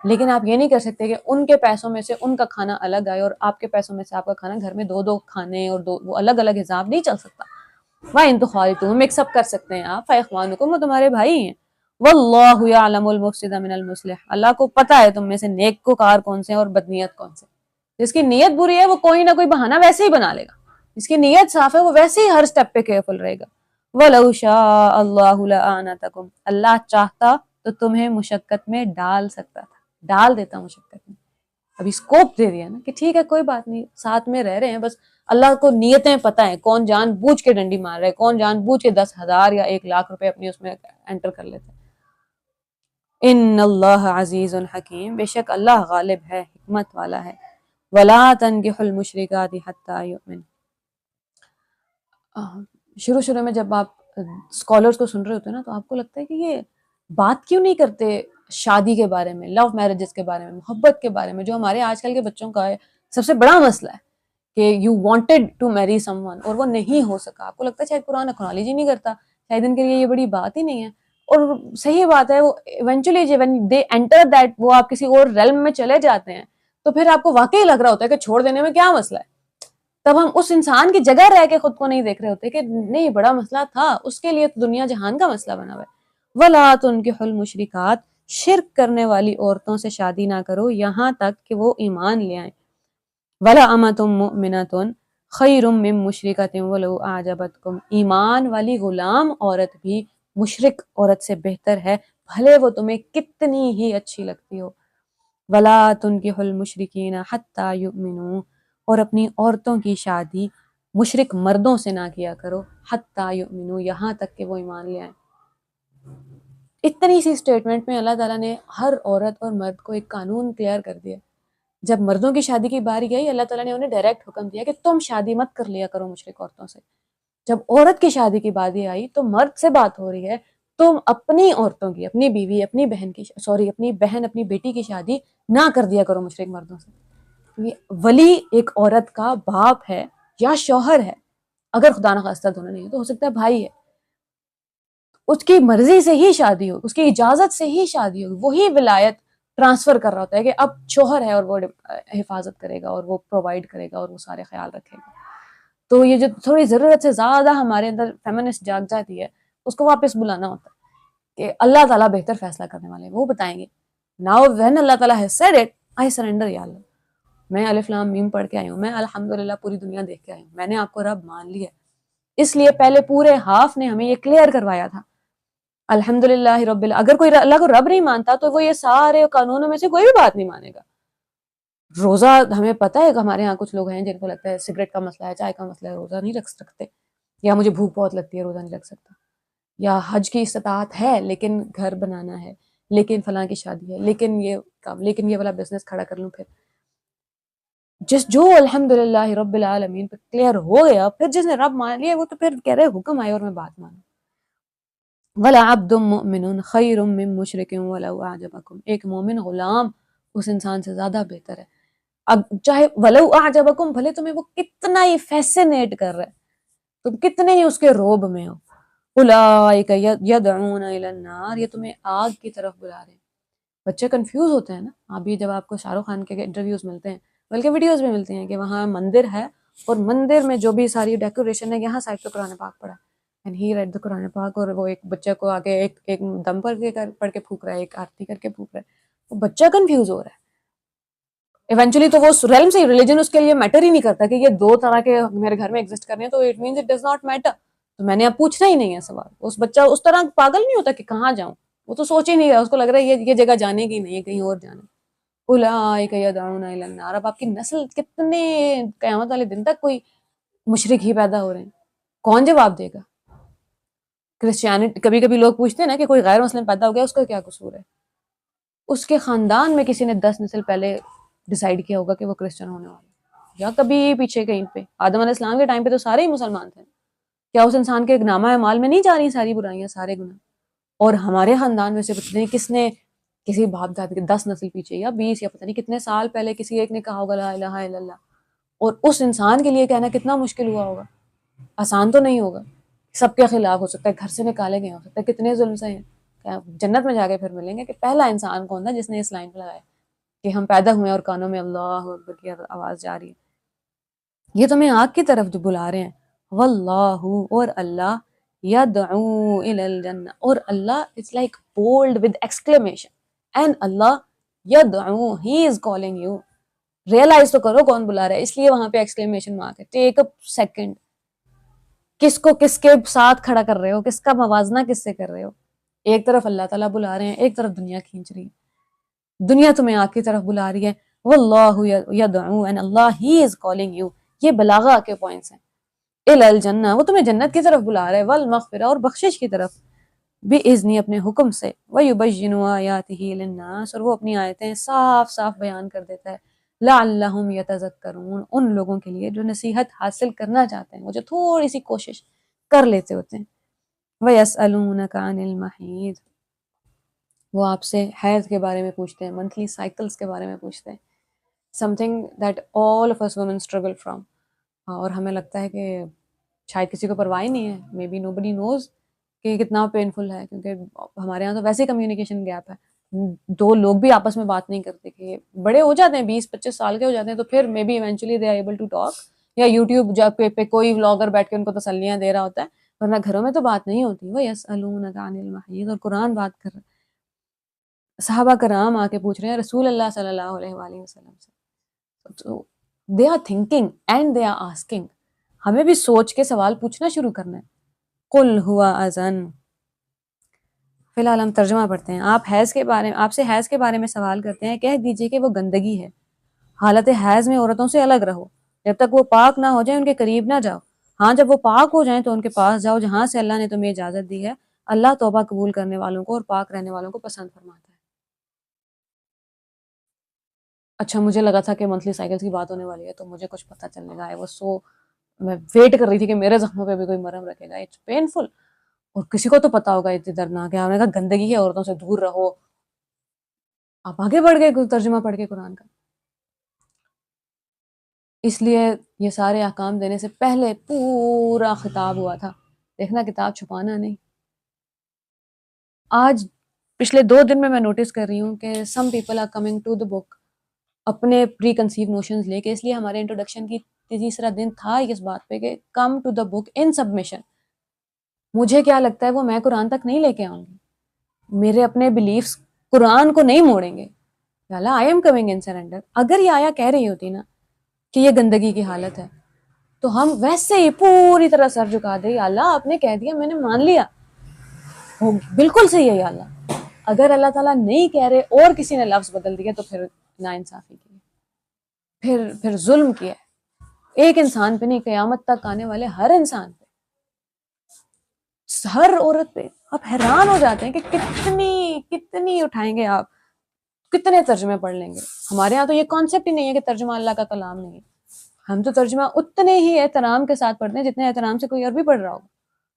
لیکن آپ یہ نہیں کر سکتے کہ ان کے پیسوں میں سے ان کا کھانا الگ آئے اور آپ کے پیسوں میں سے آپ کا کھانا، گھر میں دو کھانے اور وہ الگ الگ حساب نہیں چل سکتا. وَإِن تُخَالِطُوهُمْ مکس اپ کر سکتے ہیں آپ، فَإِخْوَانُكُمْ وہ تمہارے بھائی ہیں. وَاللَّهُ يَعْلَمُ الْمُفْسِدَ مِنَ الْمُصْلِحِ، اللہ کو پتہ ہے تم میں سے نیک کو کار کون سے ہیں اور بدنیت کون سے. جس کی نیت بری ہے وہ کوئی نہ کوئی بہانہ ویسے ہی بنا لے گا، جس کی نیت صاف ہے وہ ویسے ہی ہر سٹیپ پہ کیئرفل رہے گا. وَلَوْ شَاءَ اللَّهُ لَأَعْنَتَكُمْ، اللہ چاہتا تو تمہیں مشقت میں ڈال سکتا تھا، ڈال دیتا مشقت میں. ابھی اسکوپ دے دیا نا کہ ٹھیک ہے کوئی بات نہیں، ساتھ میں رہ رہے ہیں، بس اللہ کو نیتیں پتہ ہیں، کون جان بوجھ کے ڈنڈی مار رہا ہے، کون جان بوجھ کے 10,000 یا 1,00,000 روپے اپنی اس میں انٹر کر لیتے ہیں. ان اللہ عزیز حکیم، بے شک اللہ غالب ہے، حکمت والا ہے. وَلَا تَنكِحُوا الْمُشْرِكَاتِ حَتَّى يُؤْمِنْ. شروع میں جب آپ اسکالرس کو سن رہے ہوتے ہیں نا تو آپ کو لگتا ہے کہ یہ بات کیوں نہیں کرتے شادی کے بارے میں، لو میرجز کے بارے میں، محبت کے بارے میں، جو ہمارے آج کل کے بچوں کا سب سے بڑا مسئلہ ہے کہ you wanted to marry some one اور وہ نہیں ہو سکا. آپ کو لگتا ہے شاید قرآن اکنالج ہی نہیں کرتا، شاید ان کے لیے یہ بڑی بات ہی نہیں ہے. اور صحیح بات ہے، وہ eventually when they enter that، وہ آپ کسی اور ریلم میں چلے جاتے ہیں تو پھر آپ کو واقعی لگ رہا ہوتا ہے کہ چھوڑ دینے میں کیا مسئلہ ہے. تب ہم اس انسان کی جگہ رہ کے خود کو نہیں دیکھ رہے ہوتے کہ نہیں بڑا مسئلہ تھا، اس کے لیے تو دنیا جہان کا مسئلہ بنا ہوا ہے. وَلَا تُنكِحُوا الْمُشْرِكَاتِ، شرک کرنے والی عورتوں سے شادی نہ کرو یہاں تک کہ وہ ایمان لے آئیں. وَلَا أَمَةٌ مُؤْمِنَةٌ خَيْرٌ مِّن مُّشْرِكَةٍ وَلَوْ أَعْجَبَتْكُمْ، ایمان والی غلام عورت بھی مشرک عورت سے بہتر ہے بھلے وہ تمہیں کتنی ہی اچھی لگتی ہو. وَلَا تُنكِحُوا الْمُشْرِكِينَ حَتَّى يُؤْمِنُوا، اور اپنی عورتوں کی شادی مشرک مردوں سے نہ کیا کرو، حَتَّى يُؤْمِنُوا یہاں تک کہ وہ ایمان لے آئیں. اتنی سی سٹیٹمنٹ میں اللہ تعالیٰ نے ہر عورت اور مرد کو ایک قانون کلیئر کر دیا. جب مردوں کی شادی کی باری آئی اللہ تعالیٰ نے انہیں ڈائریکٹ حکم دیا کہ تم شادی مت کر لیا کرو مشرک عورتوں سے. جب عورت کی شادی کی باری آئی تو مرد سے بات ہو رہی ہے تم اپنی عورتوں کی، اپنی بیوی، اپنی بہن کی اپنی بہن اپنی بیٹی کی شادی نہ کر دیا کرو مشرک مردوں سے. ولی ایک عورت کا باپ ہے یا شوہر ہے، اگر خدا نخواستہ دونوں نہیں ہے تو ہو سکتا ہے بھائی ہے، اس کی مرضی سے ہی شادی ہو، اس کی اجازت سے ہی شادی ہو، وہی ولایت ٹرانسفر کر رہا ہوتا ہے کہ اب شوہر ہے اور وہ حفاظت کرے گا اور وہ پرووائڈ کرے گا اور وہ سارے خیال رکھے گا. تو یہ جو تھوڑی ضرورت سے زیادہ ہمارے اندر فیمنسٹ جاگ جاتی ہے، اس کو واپس بلانا ہوتا ہے کہ اللہ تعالیٰ بہتر فیصلہ کرنے والے ہیں، وہ بتائیں گے. Now when اللہ تعالیٰ has said it, I surrender یا اللہ. میں الف لام میم پڑھ کے آئی ہوں، میں الحمدللہ پوری دنیا دیکھ کے آئی ہوں، میں نے آپ کو رب مان لیا. اس لیے پہلے پورے ہاف نے ہمیں یہ کلیئر کروایا تھا الحمدللہ رب اگر کوئی اللہ کو رب نہیں مانتا تو وہ یہ سارے قانونوں میں سے کوئی بھی بات نہیں مانے گا. روزہ ہمیں پتہ ہے کہ ہمارے ہاں کچھ لوگ ہیں جن کو لگتا ہے سگریٹ کا مسئلہ ہے، چائے کا مسئلہ ہے، روزہ نہیں رکھ سکتے، یا مجھے بھوک بہت لگتی ہے روزہ نہیں رکھ سکتا، یا حج کی استطاعت ہے لیکن گھر بنانا ہے، لیکن فلاں کی شادی ہے، لیکن یہ کام، لیکن یہ والا بزنس کھڑا کر لوں. پھر جو الحمدللہ رب العالمین پہ کلیئر ہو گیا، پھر جس نے رب مان لیا وہ تو پھر کہہ رہے حکم آئے اور میں بات مانوں. وَلَعَبْدٌ مُؤْمِنٌ خَيْرٌ مِّن مُشْرِكٍ وَلَوْ أَعْجَبَكُمْ. ایک مومن غلام اس انسان سے زیادہ بہتر ہے، اب چاہے وَلَوْ أَعْجَبَكُمْ، بھلے تمہیں وہ کتنا ہی فیسینیٹ کر رہا ہے، تم کتنے ہی اس کے روب میں ہو. اولئک یدعون الی النار، یہ تمہیں آگ کی طرف بلا رہے ہیں. بچے کنفیوز ہوتے ہیں نا، ابھی جب آپ کو شاہ رخ خان کے انٹرویوز ملتے ہیں، بلکہ ویڈیوز بھی ملتی ہیں کہ وہاں مندر ہے اور مندر میں جو بھی ساری ڈیکوریشن ہے، یہاں سائڈ پہ قرآن پاک پڑھا ہے، اینڈ ہی ریڈ دا قرآن پاک، اور وہ ایک بچے کو آگے ایک دم پر کے پڑھ کے پھونک رہا ہے، ایک آرتی کر کے پھونک رہا ہے. وہ بچہ کنفیوز ہو رہا ہے. ایونچولی تو وہ ریلم سے ریلیجن اس کے لیے میٹر ہی نہیں کرتا کہ یہ دو طرح کے میرے گھر میں ایگزسٹ کر رہے ہیں، تو it means it does not matter. تو میں نے اب پوچھنا ہی نہیں ہے سوال. اس بچہ اس طرح پاگل نہیں ہوتا کہ کہاں جاؤں، وہ تو سوچ ہی نہیں رہا، اس کو لگ رہا ہے یہ جگہ جانے کی نہیں ہے، کہیں اور جانا. اولئک یدعون الی النار. اب آپ کی نسل کتنے قیامت والے دن تک کوئی مشرک ہی پیدا ہو رہے ہیں، کون جواب دے گا؟ کرسچینٹی کبھی کبھی لوگ پوچھتے ہیں نا کہ کوئی غیر مسلم پیدا ہو گیا، اس کا کیا قصور ہے؟ اس کے خاندان میں کسی نے 10 نسل پہلے ڈیسائیڈ کیا ہوگا کہ وہ کرسچن ہونے والا ہے، یا کبھی پیچھے کہیں پہ آدم علیہ السلام کے ٹائم پہ تو سارے ہی مسلمان تھے. کیا اس انسان کے نامہ اعمال میں نہیں جا رہی ساری برائیاں، سارے گناہ؟ اور ہمارے خاندان میں سے پتہ نہیں کس نے کسی باپ داد کے 10 نسل پیچھے یا 20 یا پتہ نہیں کتنے سال پہلے کسی ایک نے کہا ہوگا لا الہ الا اللہ، اور اس انسان کے لیے کہنا کتنا مشکل ہوا ہوگا. آسان تو نہیں ہوگا، سب کے خلاف ہو سکتا ہے، گھر سے نکالے گئے ہو سکتا ہے، کتنے ظلم سے ہیں. جنت میں جا کے پھر ملیں گے کہ پہلا انسان کون تھا جس نے اس لائن پہ لگایا کہ ہم پیدا ہوئے اور کانوں میں اللہ اکبر کی آواز جا رہی ہے. یہ تمہیں آگ کی طرف جو بلا رہے ہیں. واللہ، اور اللہ، یدعو الی الجنہ، اور اللہ it's like bold with exclamation, and اللہ یدعو، he is calling you. Realize تو کرو کون بلا رہا ہے، اس لیے وہاں پہ ایکسکلیمیشن مارک ہے. ٹیک اے سیکنڈ، کس کو کس کے ساتھ کھڑا کر رہے ہو، کس کا موازنہ کس سے کر رہے ہو؟ ایک طرف اللہ تعالیٰ بلا رہے ہیں، ایک طرف دنیا کھینچ رہی ہے، دنیا تمہیں آگ کی طرف بلا رہی ہے. واللہ یدعو، اینڈ اللہ ہی از کالنگ یو. یہ بلاغہ کے پوائنٹس ہیں. الی الجنہ، وہ تمہیں جنت کی طرف بلا رہا ہے، والمغفرہ، اور بخشش کی طرف، باذنی، اپنے حکم سے، ویبین آیاتہ للناس، اور وہ اپنی آیتیں صاف صاف بیان کر دیتا ہے، لعلہم یتذکرون، ان لوگوں کے لیے جو نصیحت حاصل کرنا چاہتے ہیں، وہ جو تھوڑی سی کوشش کر لیتے ہوتے ہیں. ویسألونک عن المحیض، وہ آپ سے حیض کے بارے میں پوچھتے ہیں، منتھلی سائیکلز کے بارے میں پوچھتے ہیں. something that all of us women struggle from. اور ہمیں لگتا ہے کہ شاید کسی کو پرواہ نہیں ہے، مے بی نو بڈی نوز کہ کتنا پینفل ہے، کیونکہ ہمارے یہاں تو ویسے کمیونیکیشن گیپ ہے، دو لوگ بھی آپس میں بات نہیں کرتے، کہ بڑے ہو جاتے ہیں 20-25 سال کے ہو جاتے ہیں تو پھر maybe eventually they are able to talk, یا یوٹیوب جب پہ کوئی ولاگر بیٹھ کے ان کو تسلیاں دے رہا ہوتا ہے، ورنہ گھروں میں تو بات نہیں ہوتی. وَيَسْأَلُونَكَ عَنِ الْمَحِيضِ، اور قرآن بات کر رہا ہے، صحابہ کرام آ کے پوچھ رہے ہیں رسول اللہ صلی اللہ علیہ وآلہ وسلم سے. So, they are thinking and they are asking. ہمیں بھی سوچ کے سوال پوچھنا شروع کرنا ہے. قُلْ هُوَ أَذًا، فی الحال ہم ترجمہ پڑھتے ہیں. آپ سے حیض کے بارے میں سوال کرتے ہیں، کہہ دیجئے کہ وہ گندگی ہے. حالت حیض میں عورتوں سے الگ رہو، جب تک وہ پاک نہ ہو جائیں ان کے قریب نہ جاؤ. ہاں جب وہ پاک ہو جائیں تو ان کے پاس جاؤ جہاں سے اللہ نے تمہیں اجازت دی ہے. اللہ توبہ قبول کرنے والوں کو اور پاک رہنے والوں کو پسند فرماتا ہے. اچھا، مجھے لگا تھا کہ منتھلی سائیکلز کی بات ہونے والی ہے تو مجھے کچھ پتہ چلنے گا. میں ویٹ کر رہی تھی کہ میرے زخموں پہ بھی کوئی مرہم رکھے گا. It's painful. اور کسی کو تو پتا ہوگا اتنی دردناک ہے، ہم نے کہا گندگی ہے عورتوں سے دور رہو، آپ آگے بڑھ گئے ترجمہ پڑھ کے قرآن کا. اس لیے یہ سارے احکام دینے سے پہلے پورا خطاب ہوا تھا، دیکھنا کتاب چھپانا نہیں. آج پچھلے 2 دن میں نوٹس کر رہی ہوں کہ some people are coming to the book اپنے پری کنسیو نوشنز لے کے. اس لیے ہمارے انٹروڈکشن کی تیسرا دن تھا اس بات پہ کہ come to the book in submission. مجھے کیا لگتا ہے وہ میں قرآن تک نہیں لے کے آؤں گی، میرے اپنے بلیفز قرآن کو نہیں موڑیں گے. اللہ I am coming in surrender. اگر یہ آیا کہہ رہی ہوتی نا کہ یہ گندگی کی حالت ہے تو ہم ویسے ہی پوری طرح سر جھکا دیں، اللہ آپ نے کہہ دیا میں نے مان لیا، بالکل صحیح ہے یا اللہ. اگر اللہ تعالیٰ نہیں کہہ رہے اور کسی نے لفظ بدل دیا تو پھر ناانصافی کی، پھر ظلم کیا. ایک انسان پہ نہیں، قیامت تک آنے والے ہر انسان پہ، ہر عورت پہ. آپ حیران ہو جاتے ہیں کہ کتنی اٹھائیں گے آپ، کتنے ترجمے پڑھ لیں گے. ہمارے ہاں تو یہ کانسیپٹ ہی نہیں ہے کہ ترجمہ اللہ کا کلام نہیں ہے. ہم تو ترجمہ اتنے ہی احترام کے ساتھ پڑھتے ہیں جتنے احترام سے کوئی عربی پڑھ رہا ہوگا.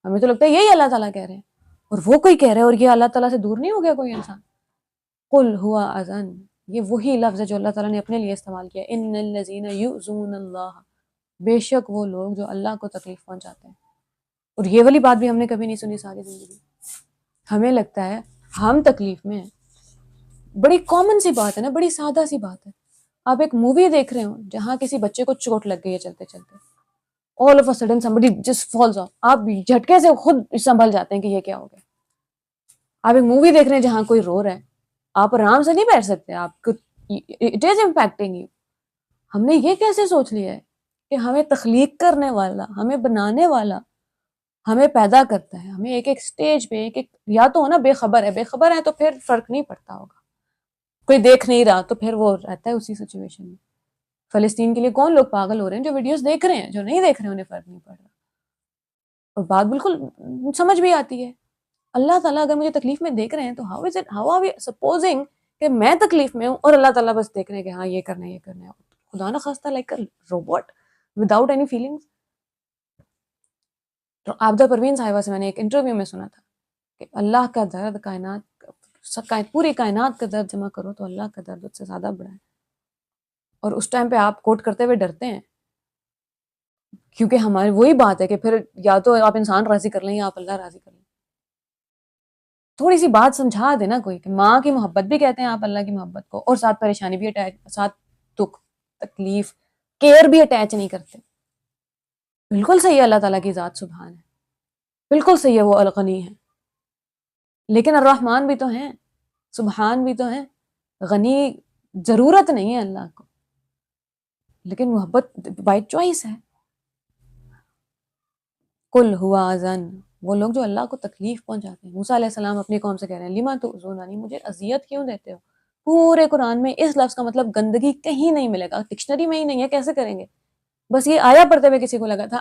ہمیں تو لگتا ہے یہی اللہ تعالیٰ کہہ رہے ہیں اور وہ کوئی کہہ رہے ہیں اور یہ اللہ تعالیٰ سے دور نہیں ہو گیا کوئی انسان. قل ہوا اذن، یہ وہی لفظ ہے جو اللہ تعالیٰ نے اپنے لیے استعمال کیا. ان الذین یؤذون اللہ، بے شک وہ لوگ جو اللہ کو تکلیف پہنچاتے ہیں. اور یہ والی بات بھی ہم نے کبھی نہیں سنی ساری زندگی. ہمیں لگتا ہے ہم تکلیف میں ہیں. بڑی کامن سی بات ہے نا، بڑی سادہ سی بات ہے. آپ ایک مووی دیکھ رہے ہو جہاں کسی بچے کو چوٹ لگ گئی ہے چلتے چلتے، all of a sudden somebody just falls off، آپ جھٹکے سے خود سنبھل جاتے ہیں کہ یہ کیا ہو گیا. آپ ایک مووی دیکھ رہے ہیں جہاں کوئی رو رہا ہے، آپ آرام سے نہیں بیٹھ سکتے، آپ کو اٹ از امپیکٹنگ یو. ہم نے یہ کیسے سوچ لیا ہے کہ ہمیں تخلیق کرنے والا، ہمیں بنانے والا ہمیں پیدا کرتا ہے، ہمیں ایک ایک سٹیج پہ ایک یا تو ہونا بے خبر ہے، بے خبر ہے تو پھر فرق نہیں پڑتا ہوگا. کوئی دیکھ نہیں رہا تو پھر وہ رہتا ہے اسی سچویشن میں. فلسطین کے لیے کون لوگ پاگل ہو رہے ہیں جو ویڈیوز دیکھ رہے ہیں، جو نہیں دیکھ رہے ہیں انہیں فرق نہیں پڑ رہا. اور بات بالکل سمجھ بھی آتی ہے. اللہ تعالیٰ اگر مجھے تکلیف میں دیکھ رہے ہیں تو ہاؤ آر وی سپوزنگ کہ میں تکلیف میں ہوں اور اللہ تعالیٰ بس دیکھ رہے ہیں کہ ہاں یہ کرنا ہے یہ کرنا ہے. خدا نہ خواستہ like robot without any feelings. تو آبدہ پروین صاحبہ سے میں نے ایک انٹرویو میں سنا تھا کہ اللہ کا درد پوری کائنات کا درد جمع کرو تو اللہ کا درد اس سے زیادہ بڑا ہے. اور اس ٹائم پہ آپ کوٹ کرتے ہوئے ڈرتے ہیں کیونکہ ہماری وہی بات ہے کہ پھر یا تو آپ انسان راضی کر لیں یا آپ اللہ راضی کر لیں. تھوڑی سی بات سمجھا دینا کوئی کہ ماں کی محبت بھی کہتے ہیں آپ اللہ کی محبت کو، اور ساتھ پریشانی بھی اٹیچ، ساتھ دکھ تکلیف کیئر بھی اٹیچ نہیں کرتے. بالکل صحیح ہے اللہ تعالیٰ کی ذات سبحان ہے، بالکل صحیح ہے وہ الغنی ہے، لیکن الرحمن بھی تو ہیں، سبحان بھی تو ہیں. غنی ضرورت نہیں ہے اللہ کو، لیکن محبت بائی چوائس ہے. قل ہوا اذن، وہ لوگ جو اللہ کو تکلیف پہنچاتے ہیں. موسیٰ علیہ السلام اپنی قوم سے کہہ رہے ہیں لما تؤذوننی، مجھے اذیت کیوں دیتے ہو. پورے قرآن میں اس لفظ کا مطلب گندگی کہیں نہیں ملے گا، ڈکشنری میں ہی نہیں ہے، کیسے کریں گے. بس یہ آیا پڑھتے ہوئے کسی کو لگا تھا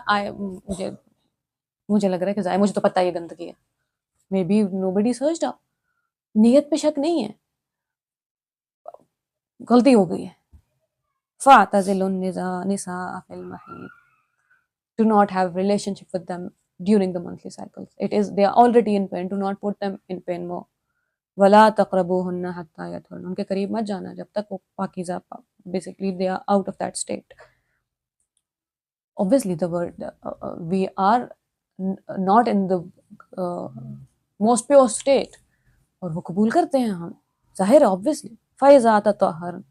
مجھے لگ رہا ہے کہ مجھے تو پتہ ہے یہ گندگی ہے، مے بی نوبڈی سرچڈ اپ. نیت پہ شک نہیں ہے، غلطی ہو گئی ہے. فَاعْتَزِلُوا النِّسَاءَ فِي الْمَحِيضِ، do not have relationship with them during the monthly cycles. They are already in pain, do not put them in pain more. وَلَا تَقْرَبُوهُنَّ حَتَّى يَطْهُرْنَ، ان کے قریب مت جانا جب تک وہ پاکیزہ، basically they are out of that state. Obviously the word we are not in the most pure state، اور وہ قبول کرتے ہیں ہم، ظاہر ہے obviously. فَإِذَا تَطَهَّرْنَ،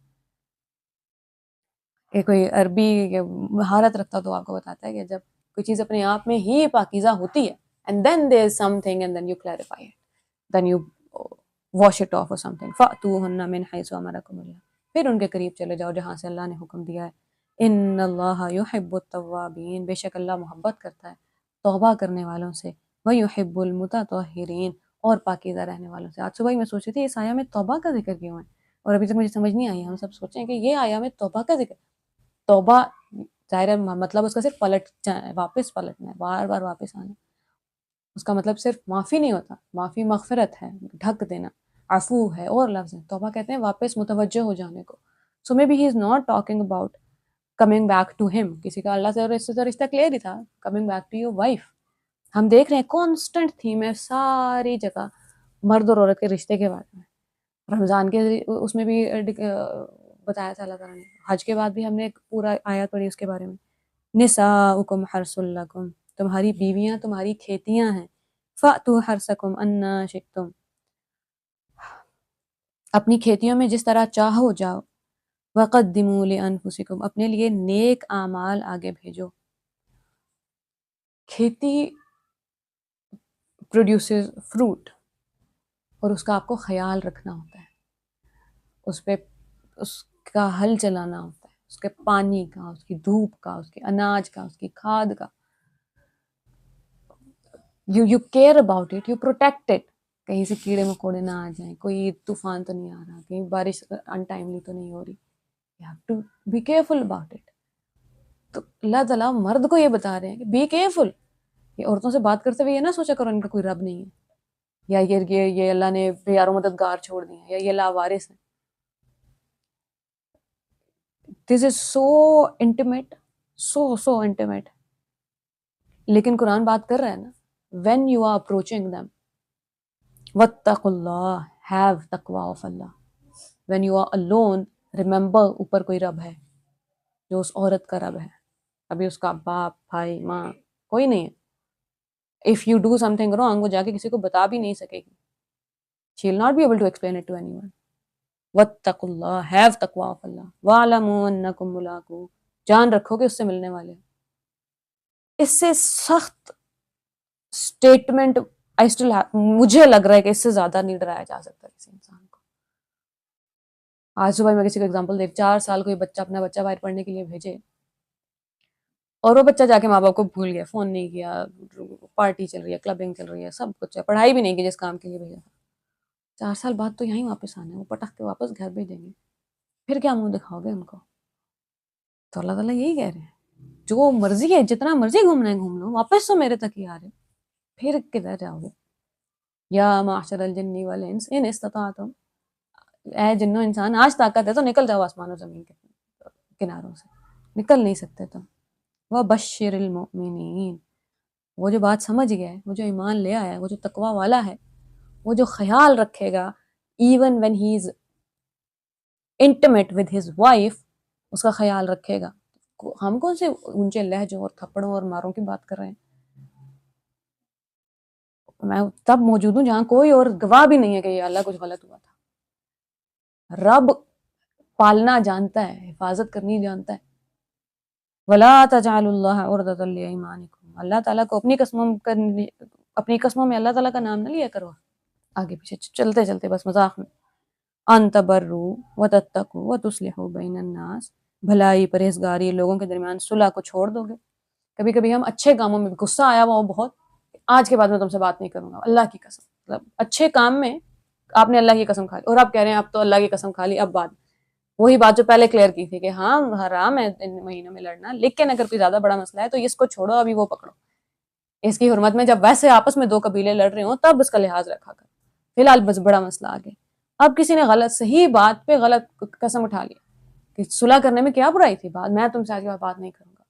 کہ کوئی عربی مہارت رکھتا تو آپ کو بتاتا ہے کہ جب کوئی چیز اپنے آپ میں ہی پاکیزہ ہوتی ہے and then there is something and then you clarify it, then you wash it off or something. فَأْتُوهُنَّ مِنْ حَيْثُ أَمَرَكُمُ اللَّهُ، پھر ان کے قریب چلے جاؤ جہاں سے اللہ نے حکم دیا ہے. ان اللہ یحب التوابین، بے شک اللہ محبت کرتا ہے توبہ کرنے والوں سے. ویحب المتطہرین، اور پاکیزہ رہنے والوں سے. آج صبح ہی میں سوچ رہی تھی اس آیا میں توبہ کا ذکر کیوں ہے، اور ابھی تک مجھے سمجھ نہیں آئی. ہم سب سوچیں کہ یہ آیا میں توبہ کا ذکر، توبہ ظاہر ہے مطلب اس کا صرف واپس پلٹنا ہے، بار بار واپس آنا. اس کا مطلب صرف معافی نہیں ہوتا، معافی مغفرت ہے، ڈھک دینا، عفو ہے اور لفظ ہے. توبہ کہتے ہیں واپس متوجہ ہو جانے کو. So may be he is not talking about coming back to ہم. کسی کا اللہ سے اور اس سے رشتہ کلیئر ہی تھا، coming back to your wife. ہم دیکھ رہے ہیں کانسٹنٹ تھیم ہے ساری جگہ مرد اور عورت کے رشتے کے بارے میں. رمضان کے اس میں بھی بتایا تھا اللہ تعالیٰ نے. حج کے بعد بھی ہم نے ایک پورا آیت پڑھی اس کے بارے میں. نساؤکم حرث لکم، تمہاری بیویاں تمہاری کھیتیاں ہیں. فأتوا حرثکم انا شئتم، اپنی کھیتیوں میں جس طرح چاہو جاؤ. وقدموا لانفسکم، اپنے لیے نیک اعمال آگے بھیجو. کھیتی پروڈیوسز فروٹ، اور اس کا آپ کو خیال رکھنا ہوتا ہے، اس پہ اس کا ہل چلانا ہوتا ہے، اس کے پانی کا، اس کی دھوپ کا، اس کے اناج کا، اس کی کھاد کا. You care about it, you protect it. کہیں سے کیڑے مکوڑے نہ آ جائیں، کوئی طوفان تو نہیں آ رہا، کہیں بارش انٹائملی تو نہیں ہو رہی. You have to be careful about it. تو اللہ تعالیٰ مرد کو یہ بتا رہے ہیں کہ بی کیئرفل. یہ عورتوں سے بات کرتے ہوئے یہ نہ سوچا کرو ان کا کوئی رب نہیں ہے، یا یہ اللہ نے بے یار و مددگار چھوڑ دیے ہیں، یا یہ لاوارث ہیں. دس از سو انٹیمیٹ، سو انٹیمیٹ. لیکن قرآن بات کر رہا ہے نا، when you are approaching them وَاتَّقُوا اللَّهَ، have taqwa of Allah. when you are alone remember اوپر کوئی رب ہے جو اس عورت کا رب ہے. ابھی اس کا باپ، بھائی، ماں کوئی نہیں ہے. if you do something wrong وہ جا کے کسی کو بتا بھی نہیں سکے گی. she will not be able to explain it to anyone. وَاتَّقُوا اللَّهَ، have taqwa of Allah. وَاعْلَمُوا أَنَّكُمْ مُلَاقُوهُ، جان رکھو کہ اس سے ملنے والے. اس سے سخت اسٹیٹمنٹ مجھے لگ رہا ہے کہ اس سے زیادہ نہیں ڈرایا جا سکتا کسی انسان کو. آج صبح میں کسی کو ایگزامپل دے، 4 سال کوئی بچہ اپنا بچہ باہر پڑھنے کے لیے بھیجے، اور وہ بچہ جا کے ماں باپ کو بھول گیا، فون نہیں کیا، پارٹی چل رہی ہے، کلبنگ چل رہی ہے، سب کچھ ہے، پڑھائی بھی نہیں کی جس کام کے لیے بھیجا تھا. 4 سال بعد تو یہیں واپس آنا ہے، وہ پٹخ کے واپس گھر بھیجیں گے. پھر کیا منہ دکھاؤ گے ان کو؟ تو اللہ تعالیٰ یہی کہہ رہے ہیں جو مرضی ہے، جتنا مرضی گھومنا ہے گھوم لو، واپس تو میرے تک ہی آ رہے. پھر کدھر جاؤ گے؟ یا معشر الجن والانس ان استطعتم، اے جنو انسان آج طاقت ہے تو نکل جاؤ آسمان و زمین کے کناروں سے. نکل نہیں سکتے تم. وبشر المؤمنین، وہ جو بات سمجھ گیا ہے، وہ جو ایمان لے آیا ہے، وہ جو تقوی والا ہے، وہ جو خیال رکھے گا even when he is intimate with his wife، اس کا خیال رکھے گا. ہم کون سے اونچے لہجوں اور تھپڑوں اور ماروں کی بات کر رہے ہیں؟ میں تب موجود ہوں جہاں کوئی اور گواہ بھی نہیں ہے کہ یہ اللہ کچھ غلط ہوا تھا. رب پالنا جانتا ہے، حفاظت کرنی جانتا ہے. وَلَا تَجْعَلُوا اللَّهَ عُرْضَةً لِأَيْمَانِكُمْ، اللہ تعالیٰ کو اپنی قسموں میں اللہ تعالیٰ کا نام نہ لیا کرو. آگے پیچھے چلتے چلتے بس مذاق میں. ان تبروا وتتقوا وتصلحوا بین الناس، بھلائی پرہیزگاری لوگوں کے درمیان صلح کو چھوڑ دو گے. کبھی کبھی ہم اچھے کاموں میں غصہ آیا ہوا ہو بہت، آج کے بعد میں تم سے بات نہیں کروں گا، اللہ کی قسم. مطلب اچھے کام میں آپ نے اللہ کی قسم کھا لی، اور آپ کہہ رہے ہیں اب تو اللہ کی قسم کھا لی، اب بات وہی بات جو پہلے کلیئر کی تھی کہ ہاں حرام ہے ان مہینوں میں لڑنا، لیکن اگر کوئی زیادہ بڑا مسئلہ ہے تو اس کو چھوڑو، ابھی وہ پکڑو. اس کی حرمت میں جب ویسے آپس میں 2 قبیلے لڑ رہے ہوں تب اس کا لحاظ رکھا کر. فی الحال بس بڑا مسئلہ آ گیا، اب کسی نے غلط صحیح بات پہ غلط قسم اٹھا لیا کہ صلح کرنے میں کیا برائی تھی، بات میں تم سے آج کے بعد بات نہیں کروں گا.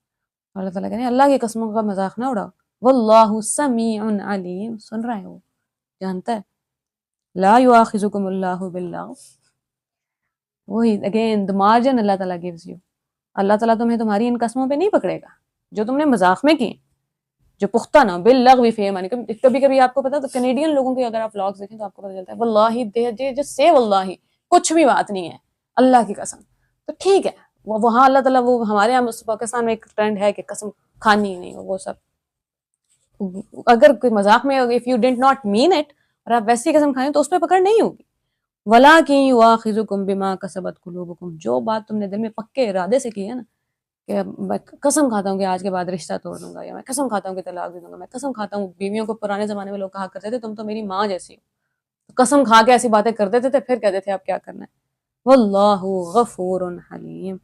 اللہ تعالیٰ کہتے ہیں اللہ کی قسموں کا مذاق نہ اڑاؤ. واللہ سمیع علیم، سن رہا ہے، وہ جانتا ہے. لا یؤاخذکم اللہ باللغو، وہی اگین the margin اللہ تعالیٰ gives you. اللہ تعالیٰ تمہیں تمہاری ان قسموں پہ نہیں پکڑے گا جو تم نے مذاق میں کی، جو پختہ نہ باللغو فی ایمانکم. کبھی کبھی آپ کو پتا تو کینیڈین لوگوں کے اگر آپ ولاگز دیکھیں تو آپ کو پتا چلتا ہے واللہ they just say واللہ، کچھ بھی بات نہیں ہے، اللہ کی قسم. تو ٹھیک ہے، وہاں اللہ تعالیٰ، وہ ہمارے یہاں پاکستان میں ایک ٹرینڈ ہے کہ قسم کھانی نہیں ہو، وہ سب اگر کوئی مذاق میں if you did not mean it اور آپ ویسی قسم کھائیں تو اس پہ پکڑ نہیں ہوگی. وَلَٰكِن يُؤَاخِذُكُم بِمَا كَسَبَتْ قُلُوبُكُم، جو بات تم نے دل میں پکے ارادے سے کی ہے نا، کہ میں قسم کھاتا ہوں کہ آج کے بعد رشتہ توڑ دوں گا، یا میں قسم کھاتا ہوں کہ طلاق دے دوں گا، میں قسم کھاتا ہوں. بیویوں کو پرانے زمانے میں لوگ کہا کرتے تھے تم تو میری ماں جیسی ہو، قسم کھا کے ایسی باتیں کر دیتے تھے، پھر کہتے تھے اب کیا کرنا ہے. واللہ غفور حلیم،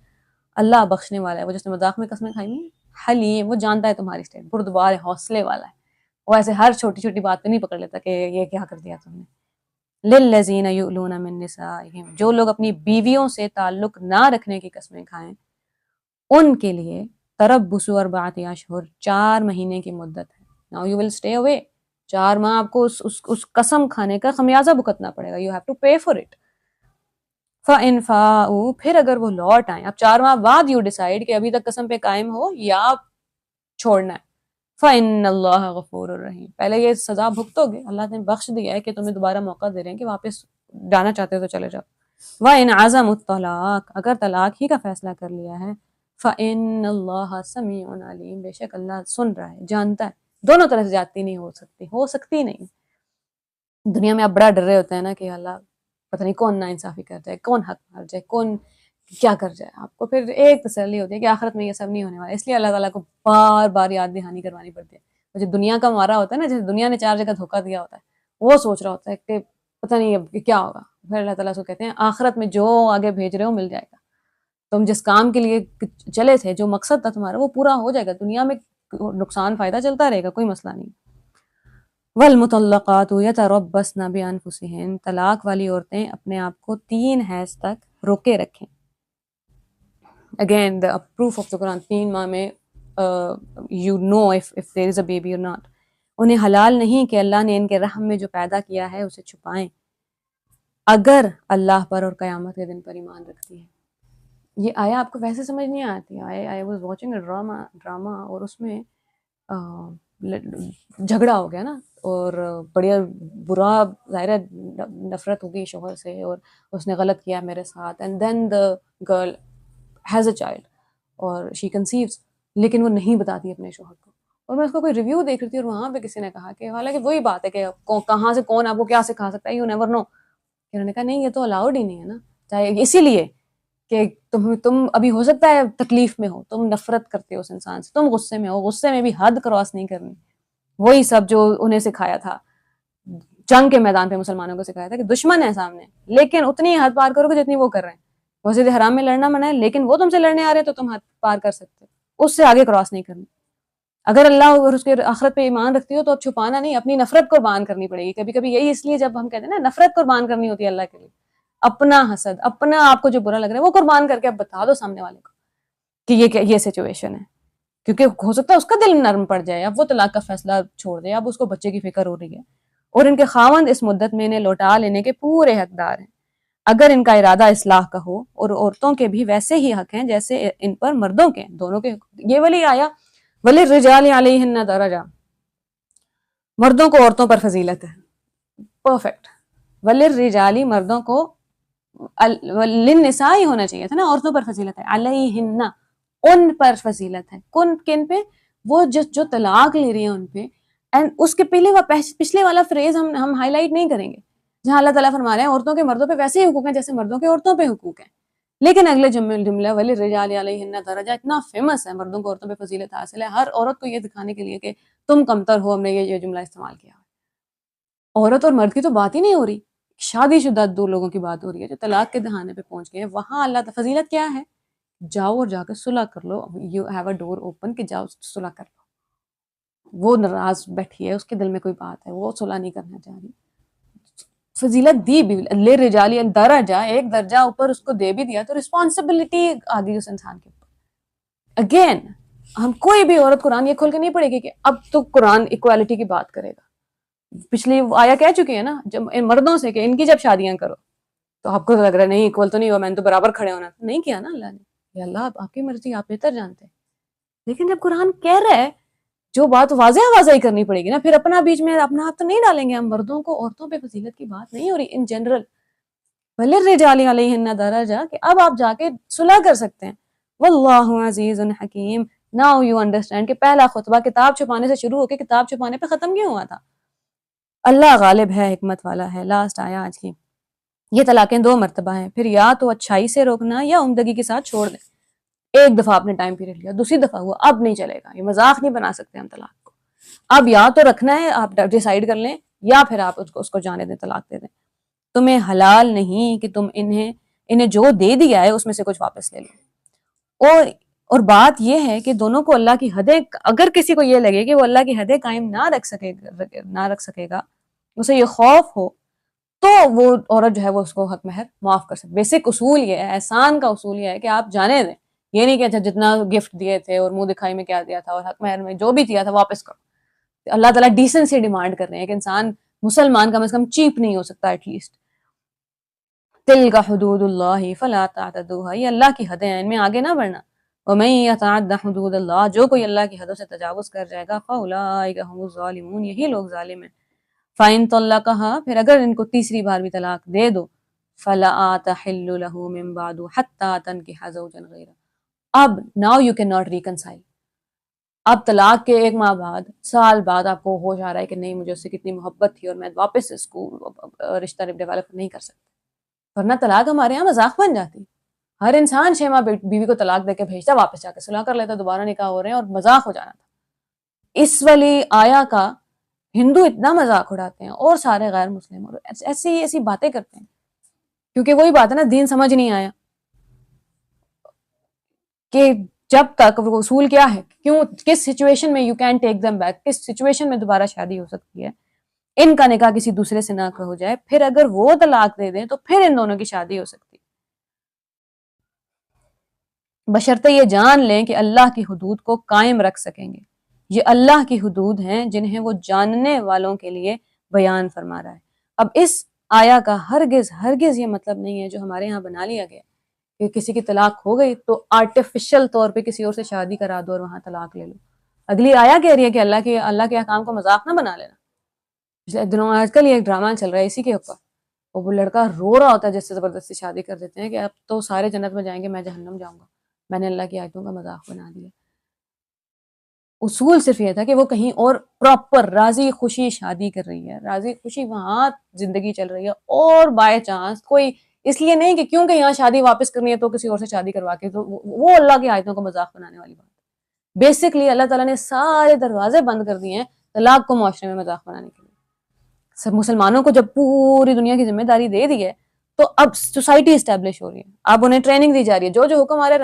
اللہ بخشنے والا ہے. وہ جس نے مذاق میں قسمیں کھائی نہیں، حلیم، وہ جانتا ہے تمہاری اسٹیٹ، بردبار ہے، حوصلے والا ہے. وہ ایسے ہر چھوٹی چھوٹی بات پہ نہیں پکڑ لیتا کہ یہ کیا کر دیا تم نے. للذین یؤلون من نسائہم، جو لوگ اپنی بیویوں سے تعلق نہ رکھنے کی قسمیں کھائیں، ان کے لیے تربص اربعۃ اشہر، 4 مہینے کی مدت ہے. now you will stay away. 4 ماہ آپ کو اس قسم کھانے کا خمیازہ بھگتنا پڑے گا. you have to pay for it. فَإِنْ فَاءُوا پھر اگر وہ لوٹ آئیں, اب 4 ماہ بعد یو ڈیسائیڈ کہ ابھی تک قسم پہ قائم ہو یا چھوڑنا ہے. فَإِنَّ اللَّهَ غَفُورٌ رَحِيمٌ پہلے یہ سزا بھگتو گے, اللہ نے بخش دیا ہے کہ تمہیں دوبارہ موقع دے رہے ہیں کہ واپس جانا چاہتے ہو تو چلے جاؤ. وَإِنْ عَزَمُوا الطَّلَاقَ اگر طلاق ہی کا فیصلہ کر لیا ہے, فَإِنَّ اللَّهَ سَمِيعٌ عَلِيمٌ بے شک اللہ سن رہا ہے, جانتا ہے. دونوں طرف سے زیادتی نہیں ہو سکتی نہیں. دنیا میں آپ بڑا ڈر رہے ہوتے ہیں نا کہ اللہ پتہ نہیں کون ناانصافی کر جائے, کون حق مار جائے, کون کیا کر جائے. آپ کو پھر ایک تسلی ہوتی ہے کہ آخرت میں یہ سب نہیں ہونے والا. اس لیے اللہ تعالیٰ کو بار بار یاد دہانی کروانی پڑتی ہے. جو دنیا کا مارا ہوتا ہے نا, جیسے دنیا نے 4 جگہ دھوکہ دیا ہوتا ہے, وہ سوچ رہا ہوتا ہے کہ پتہ نہیں اب کیا ہوگا. پھر اللہ تعالیٰ سے کہتے ہیں آخرت میں جو آگے بھیج رہے ہو مل جائے گا. تم جس کام کے لیے چلے تھے, جو مقصد تھا تمہارا, وہ پورا ہو جائے گا. دنیا میں نقصان فائدہ چلتا رہے گا, کوئی مسئلہ نہیں. والمطلقات یتربصن بانفسہن طلاق والی عورتیں اپنے آپ کو 3 حیض تک روکے رکھیں. Again the proof of the Quran, 3 ماہ میں you know if there is a baby or not. انہیں حلال نہیں کہ اللہ نے ان کے رحم میں جو پیدا کیا ہے اسے چھپائیں, اگر اللہ پر اور قیامت کے دن پر ایمان رکھتی ہے. یہ آیا آپ کو ویسے سمجھ نہیں آتی. I was watching a drama اور اس میں جھگڑا ہو گیا نا, اور بڑی برا ظاہر نفرت ہوگی شوہر سے, اور اس نے غلط کیا میرے ساتھ. And then the girl has a child اور she conceives, لیکن وہ نہیں بتاتی اپنے شوہر کو. اور میں اس کو کوئی ریویو دیکھ رہی تھی, اور وہاں پہ کسی نے کہا کہ حالانکہ وہی بات ہے کہ کہاں سے کون آپ کو کیا سکھا سکتا ہے, یو نیور نو. انہوں نے کہا نہیں یہ تو الاؤڈ ہی نہیں ہے نا, چاہے اسی لیے کہ تم ابھی ہو سکتا ہے تکلیف میں ہو, تم نفرت کرتے ہو اس انسان سے, تم غصے میں ہو, غصے میں بھی حد کراس نہیں کرنی. وہی سب جو انہیں سکھایا تھا جنگ کے میدان پہ, مسلمانوں کو سکھایا تھا کہ دشمن ہے سامنے, لیکن اتنی حد پار کرو گے جتنی وہ کر رہے ہیں. مسجد حرام میں لڑنا منع ہے, لیکن وہ تم سے لڑنے آ رہے ہیں تو تم حد پار کر سکتے, اس سے آگے کراس نہیں کرنی. اگر اللہ اور اس کے آخرت پہ ایمان رکھتی ہو تو اب چھپانا نہیں, اپنی نفرت قربان کرنی پڑے گی. کبھی کبھی یہی اس لیے جب ہم کہتے ہیں نا نفرت قربان کرنی ہوتی ہے اللہ کے لیے, اپنا حسد, اپنا آپ کو جو برا لگ رہا ہے وہ قربان کر کے اب بتا دو سامنے والے کو کہ یہ سچویشن ہے, کیونکہ ہو سکتا ہے اس کا دل نرم پڑ جائے, اب وہ طلاق کا فیصلہ چھوڑ دے, اب اس کو بچے کی فکر ہو رہی ہے, اور ان کے خاوند اس مدت میں انہیں لوٹا لینے کے پورے حقدار ہیں اگر ان کا ارادہ اصلاح کا ہو. اور عورتوں کے بھی ویسے ہی حق ہیں جیسے ان پر مردوں کے, دونوں کے. یہ والی آیا وَلِلرِّجَالِ عَلَيْهِنَّ دَرَجَةٌ, مردوں کو عورتوں پر فضیلت ہے. پرفیکٹ. وَلِلرِّجَالِ مردوں کو, لِلنِّسَاءِ ہونا چاہیے تھا نا, عورتوں پر فضیلت ہے. عَلَيْهِنَّ ان پر فضیلت ہے. کن پہ؟ وہ جو طلاق لے رہی ہیں ان پہ. اینڈ اس کے پچھلے والا فریز ہم ہائی لائٹ نہیں کریں گے, جہاں اللہ تعالیٰ فرما رہے ہیں عورتوں کے مردوں پہ ویسے ہی حقوق ہیں جیسے مردوں کے عورتوں پہ حقوق ہیں. لیکن اگلے جملہ وَلِلرِّجَالِ عَلَيْهِنَّ دَرَجَةٌ اتنا فیمس ہے, مردوں کو عورتوں پہ فضیلت حاصل ہے. ہر عورت کو یہ دکھانے کے لیے کہ تم کمتر ہو, ہم نے یہ جملہ استعمال کیا. عورت اور مرد کی تو بات ہی نہیں ہو رہی, شادی شدہ 2 لوگوں کی بات ہو رہی ہے جو طلاق کے دہانے پہ پہنچ گئے ہیں. وہاں اللہ فضیلت کیا ہے؟ جاؤ اور جا کے صلح کر لو. You have a door open کہ جاؤ صلح کر لو. وہ ناراض بیٹھی ہے, اس کے دل میں کوئی بات ہے, وہ صلح نہیں کرنا چاہ رہی. فضیلت دی بھی لِلرِّجَالِ درجہ, ایک درجہ اوپر اس کو دے بھی دیا, تو رسپانسبلٹی آ گئی اس انسان کے اوپر. اگین ہم کوئی بھی عورت قرآن یہ کھول کے نہیں پڑھے گی کہ اب تو قرآن ایکوالٹی کی بات کرے گا. پچھلی آیا کہہ چکی ہے نا جب مردوں سے کہ ان کی جب شادیاں کرو تو آپ کو لگ رہا ہے نہیں ایکول تو نہیں ہوا, میں نے تو برابر کھڑے ہونا. نہیں کیا نا اللہ نے, یا اللہ آپ کی مرضی, آپ بہتر جانتے ہیں. لیکن جب قرآن کہہ رہا ہے جو بات واضح ہی کرنی پڑے گی نا. پھر اپنا بیچ میں اپنا ہاتھ تو نہیں ڈالیں گے ہم. مردوں کو عورتوں پہ فضیلت کی بات نہیں ہو رہی ان جنرل. وَلِلرِّجَالِ عَلَيْهِنَّ دَرَجَةٌ کہ اب آپ جا کے صلح کر سکتے ہیں. وَاللَّهُ عَزِيزٌ حَكِيمٌ. Now you understand کہ پہلا خطبہ کتاب چھپانے سے شروع ہو کے کتاب چھپانے پہ ختم کیوں ہوا تھا. اللہ غالب ہے, حکمت والا ہے. لاسٹ آیا آج کی. یہ طلاقیں 2 مرتبہ ہیں, پھر یا تو اچھائی سے روکنا یا عمدگی کے ساتھ چھوڑ دیں. ایک دفعہ آپ نے ٹائم پیریڈ لیا, دوسری دفعہ ہوا, اب نہیں چلے گا. یہ مذاق نہیں بنا سکتے ہم طلاق کو. اب یا تو رکھنا ہے, آپ ڈیسائیڈ کر لیں, یا پھر آپ اس کو جانے دیں, طلاق دے دیں. تمہیں حلال نہیں کہ تم انہیں جو دے دیا ہے اس میں سے کچھ واپس لے لو. اور بات یہ ہے کہ دونوں کو اللہ کی حدیں, اگر کسی کو یہ لگے کہ وہ اللہ کی حدیں قائم نہ رکھ سکے گا, اسے یہ خوف ہو, تو وہ عورت جو ہے وہ اس کو حق مہر معاف کر سکے. بیسک اصول یہ ہے, احسان کا اصول یہ ہے کہ آپ جانے دیں. یہ نہیں کہ اچھا جتنا گفٹ دیے تھے اور منہ دکھائی میں کیا دیا تھا اور حق مہر میں جو بھی دیا تھا واپس کرو. اللہ تعالیٰ ڈیسنسی ڈیمانڈ کر رہے ہیں کہ انسان مسلمان کم از کم چیپ نہیں ہو سکتا ایٹ لیسٹ. تلک حدود اللہ فلا تعتدوها، یہ اللہ کی حدیں ہیں، ان میں آگے نہ بڑھنا. ومن یتعد حدود اللہ، جو کوئی اللہ کی حدوں سے تجاوز کر جائے گا، فاولئک هم الظالمون، یہی لوگ ظالم ہیں. فَإِن طَلَّقَهَا، پھر اگر ان کو تیسری بار بھی طلاق دے دو، فَلَا تَحِلُّ لَهُ مِن بَعْدُ حَتَّى تَنكِحَ زَوْجًا غَيْرَهُ. اب now you cannot reconcile. اب طلاق کے ایک ماہ بعد، سال بعد آپ کو ہوش آ رہا ہے کہ نہیں مجھے اس سے کتنی محبت تھی اور میں واپس اس کو رشتہ ڈیولپ نہیں کر سکتا. ورنہ طلاق ہمارے یہاں مذاق بن جاتی. ہر انسان 6 ماہ بیوی کو طلاق دے کے بھیجتا، واپس جا کے صلح کر لیتا، دوبارہ نکاح ہو رہے ہیں اور مذاق ہو جانا تھا. اس والی آیا کا ہندو اتنا مذاق اڑاتے ہیں اور سارے غیر مسلم اور ایسی باتیں کرتے ہیں، کیونکہ وہی بات ہے نا، دین سمجھ نہیں آیا کہ جب تک وہ اصول کیا ہے، کیوں کس سچویشن میں you can take them back, کس سچویشن میں دوبارہ شادی ہو سکتی ہے. ان کا نکاح کسی دوسرے سے نہ ہو جائے، پھر اگر وہ طلاق دے دیں تو پھر ان دونوں کی شادی ہو سکتی، بشرطے یہ جان لیں کہ اللہ کی حدود کو قائم رکھ سکیں گے. یہ اللہ کی حدود ہیں جنہیں وہ جاننے والوں کے لیے بیان فرما رہا ہے. اب اس آیا کا ہرگز یہ مطلب نہیں ہے جو ہمارے ہاں بنا لیا گیا کہ کسی کی طلاق ہو گئی تو آرٹیفیشل طور پہ کسی اور سے شادی کرا دو اور وہاں طلاق لے لو. اگلی آیا کہہ رہی ہے کہ اللہ کے احکام کو مذاق نہ بنا لینا. پچھلے دنوں آج کل یہ ایک ڈرامہ چل رہا ہے اسی کے اوپر، وہ لڑکا رو رہا ہوتا ہے جس سے زبردستی شادی کر دیتے ہیں کہ اب تو سارے جنت میں جائیں گے، میں جہنم جاؤں گا، میں نے اللہ کی آیتوں کا مذاق بنا دیا. اصول صرف یہ تھا کہ وہ کہیں اور پراپر راضی خوشی شادی کر رہی ہے، راضی خوشی وہاں زندگی چل رہی ہے، اور بائی چانس کوئی اس لیے نہیں کہ کیونکہ یہاں شادی واپس کرنی ہے تو کسی اور سے شادی کروا کے، تو وہ اللہ کی آیتوں کو مذاق بنانے والی بات. بیسکلی اللہ تعالیٰ نے سارے دروازے بند کر دیے ہیں طلاق کو معاشرے میں مذاق بنانے کے لیے. سب مسلمانوں کو جب پوری دنیا کی ذمہ داری دے دی ہے تو اب سوسائٹی اسٹیبلش ہو رہی ہے، اب انہیں ٹریننگ دی جا رہی ہے، جو حکم آ رہا ہے،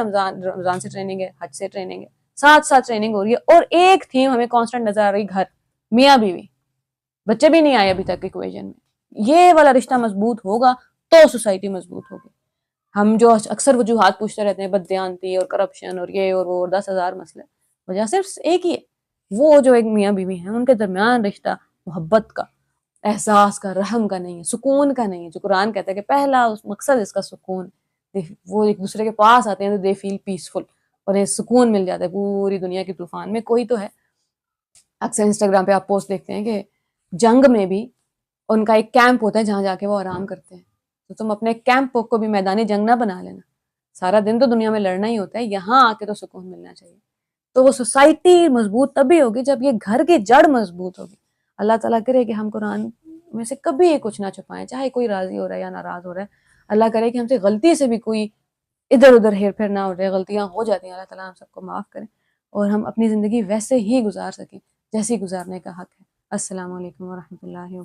رمضان سے ٹریننگ ہے، حج سے ٹریننگ ہے، ساتھ ٹریننگ ہو رہی ہے. اور ایک تھیم ہمیں کانسٹنٹ نظر آ رہی، گھر، میاں بیوی، بچے بھی نہیں آئے ابھی تک ایکویشن میں. یہ والا رشتہ مضبوط ہوگا تو سوسائٹی مضبوط ہوگی. ہم جو اکثر وجوہات پوچھتے رہتے ہیں، بددیانتی اور کرپشن اور یہ اور وہ اور 10,000 مسئلے، وجہ صرف ایک ہی ہے، وہ جو ایک میاں بیوی ہیں ان کے درمیان رشتہ محبت کا، احساس کا، رحم کا نہیں ہے، سکون کا نہیں ہے. جو قرآن کہتا ہے کہ پہلا مقصد اس کا سکون، وہ ایک دوسرے کے پاس آتے ہیں تو دے فیل پیسفل، اور یہ سکون مل جاتا ہے پوری دنیا کے طوفان میں. کوئی تو ہے، اکثر انسٹاگرام پہ آپ پوسٹ دیکھتے ہیں کہ جنگ میں بھی ان کا ایک کیمپ ہوتا ہے جہاں جا کے وہ آرام کرتے ہیں. تو تم اپنے کیمپ کو بھی میدانی جنگ نہ بنا لینا، سارا دن تو دنیا میں لڑنا ہی ہوتا ہے، یہاں آ کے تو سکون ملنا چاہیے. تو وہ سوسائٹی مضبوط تبھی ہوگی جب یہ گھر کی جڑ مضبوط ہوگی. اللہ تعالیٰ کرے کہ ہم قرآن میں سے کبھی کچھ نہ چھپائیں، چاہے کوئی راضی ہو رہا ہے یا ناراض ہو رہا ہے. اللہ کرے کہ ہم سے غلطی سے بھی کوئی ادھر ادھر ہیر پھیر نہ ہو جائے، غلطیاں ہو جاتی ہیں، اللہ تعالیٰ ہم سب کو معاف کریں اور ہم اپنی زندگی ویسے ہی گزار سکیں جیسی گزارنے کا حق ہے. السلام علیکم ورحمۃ اللہ وبرکاتہ.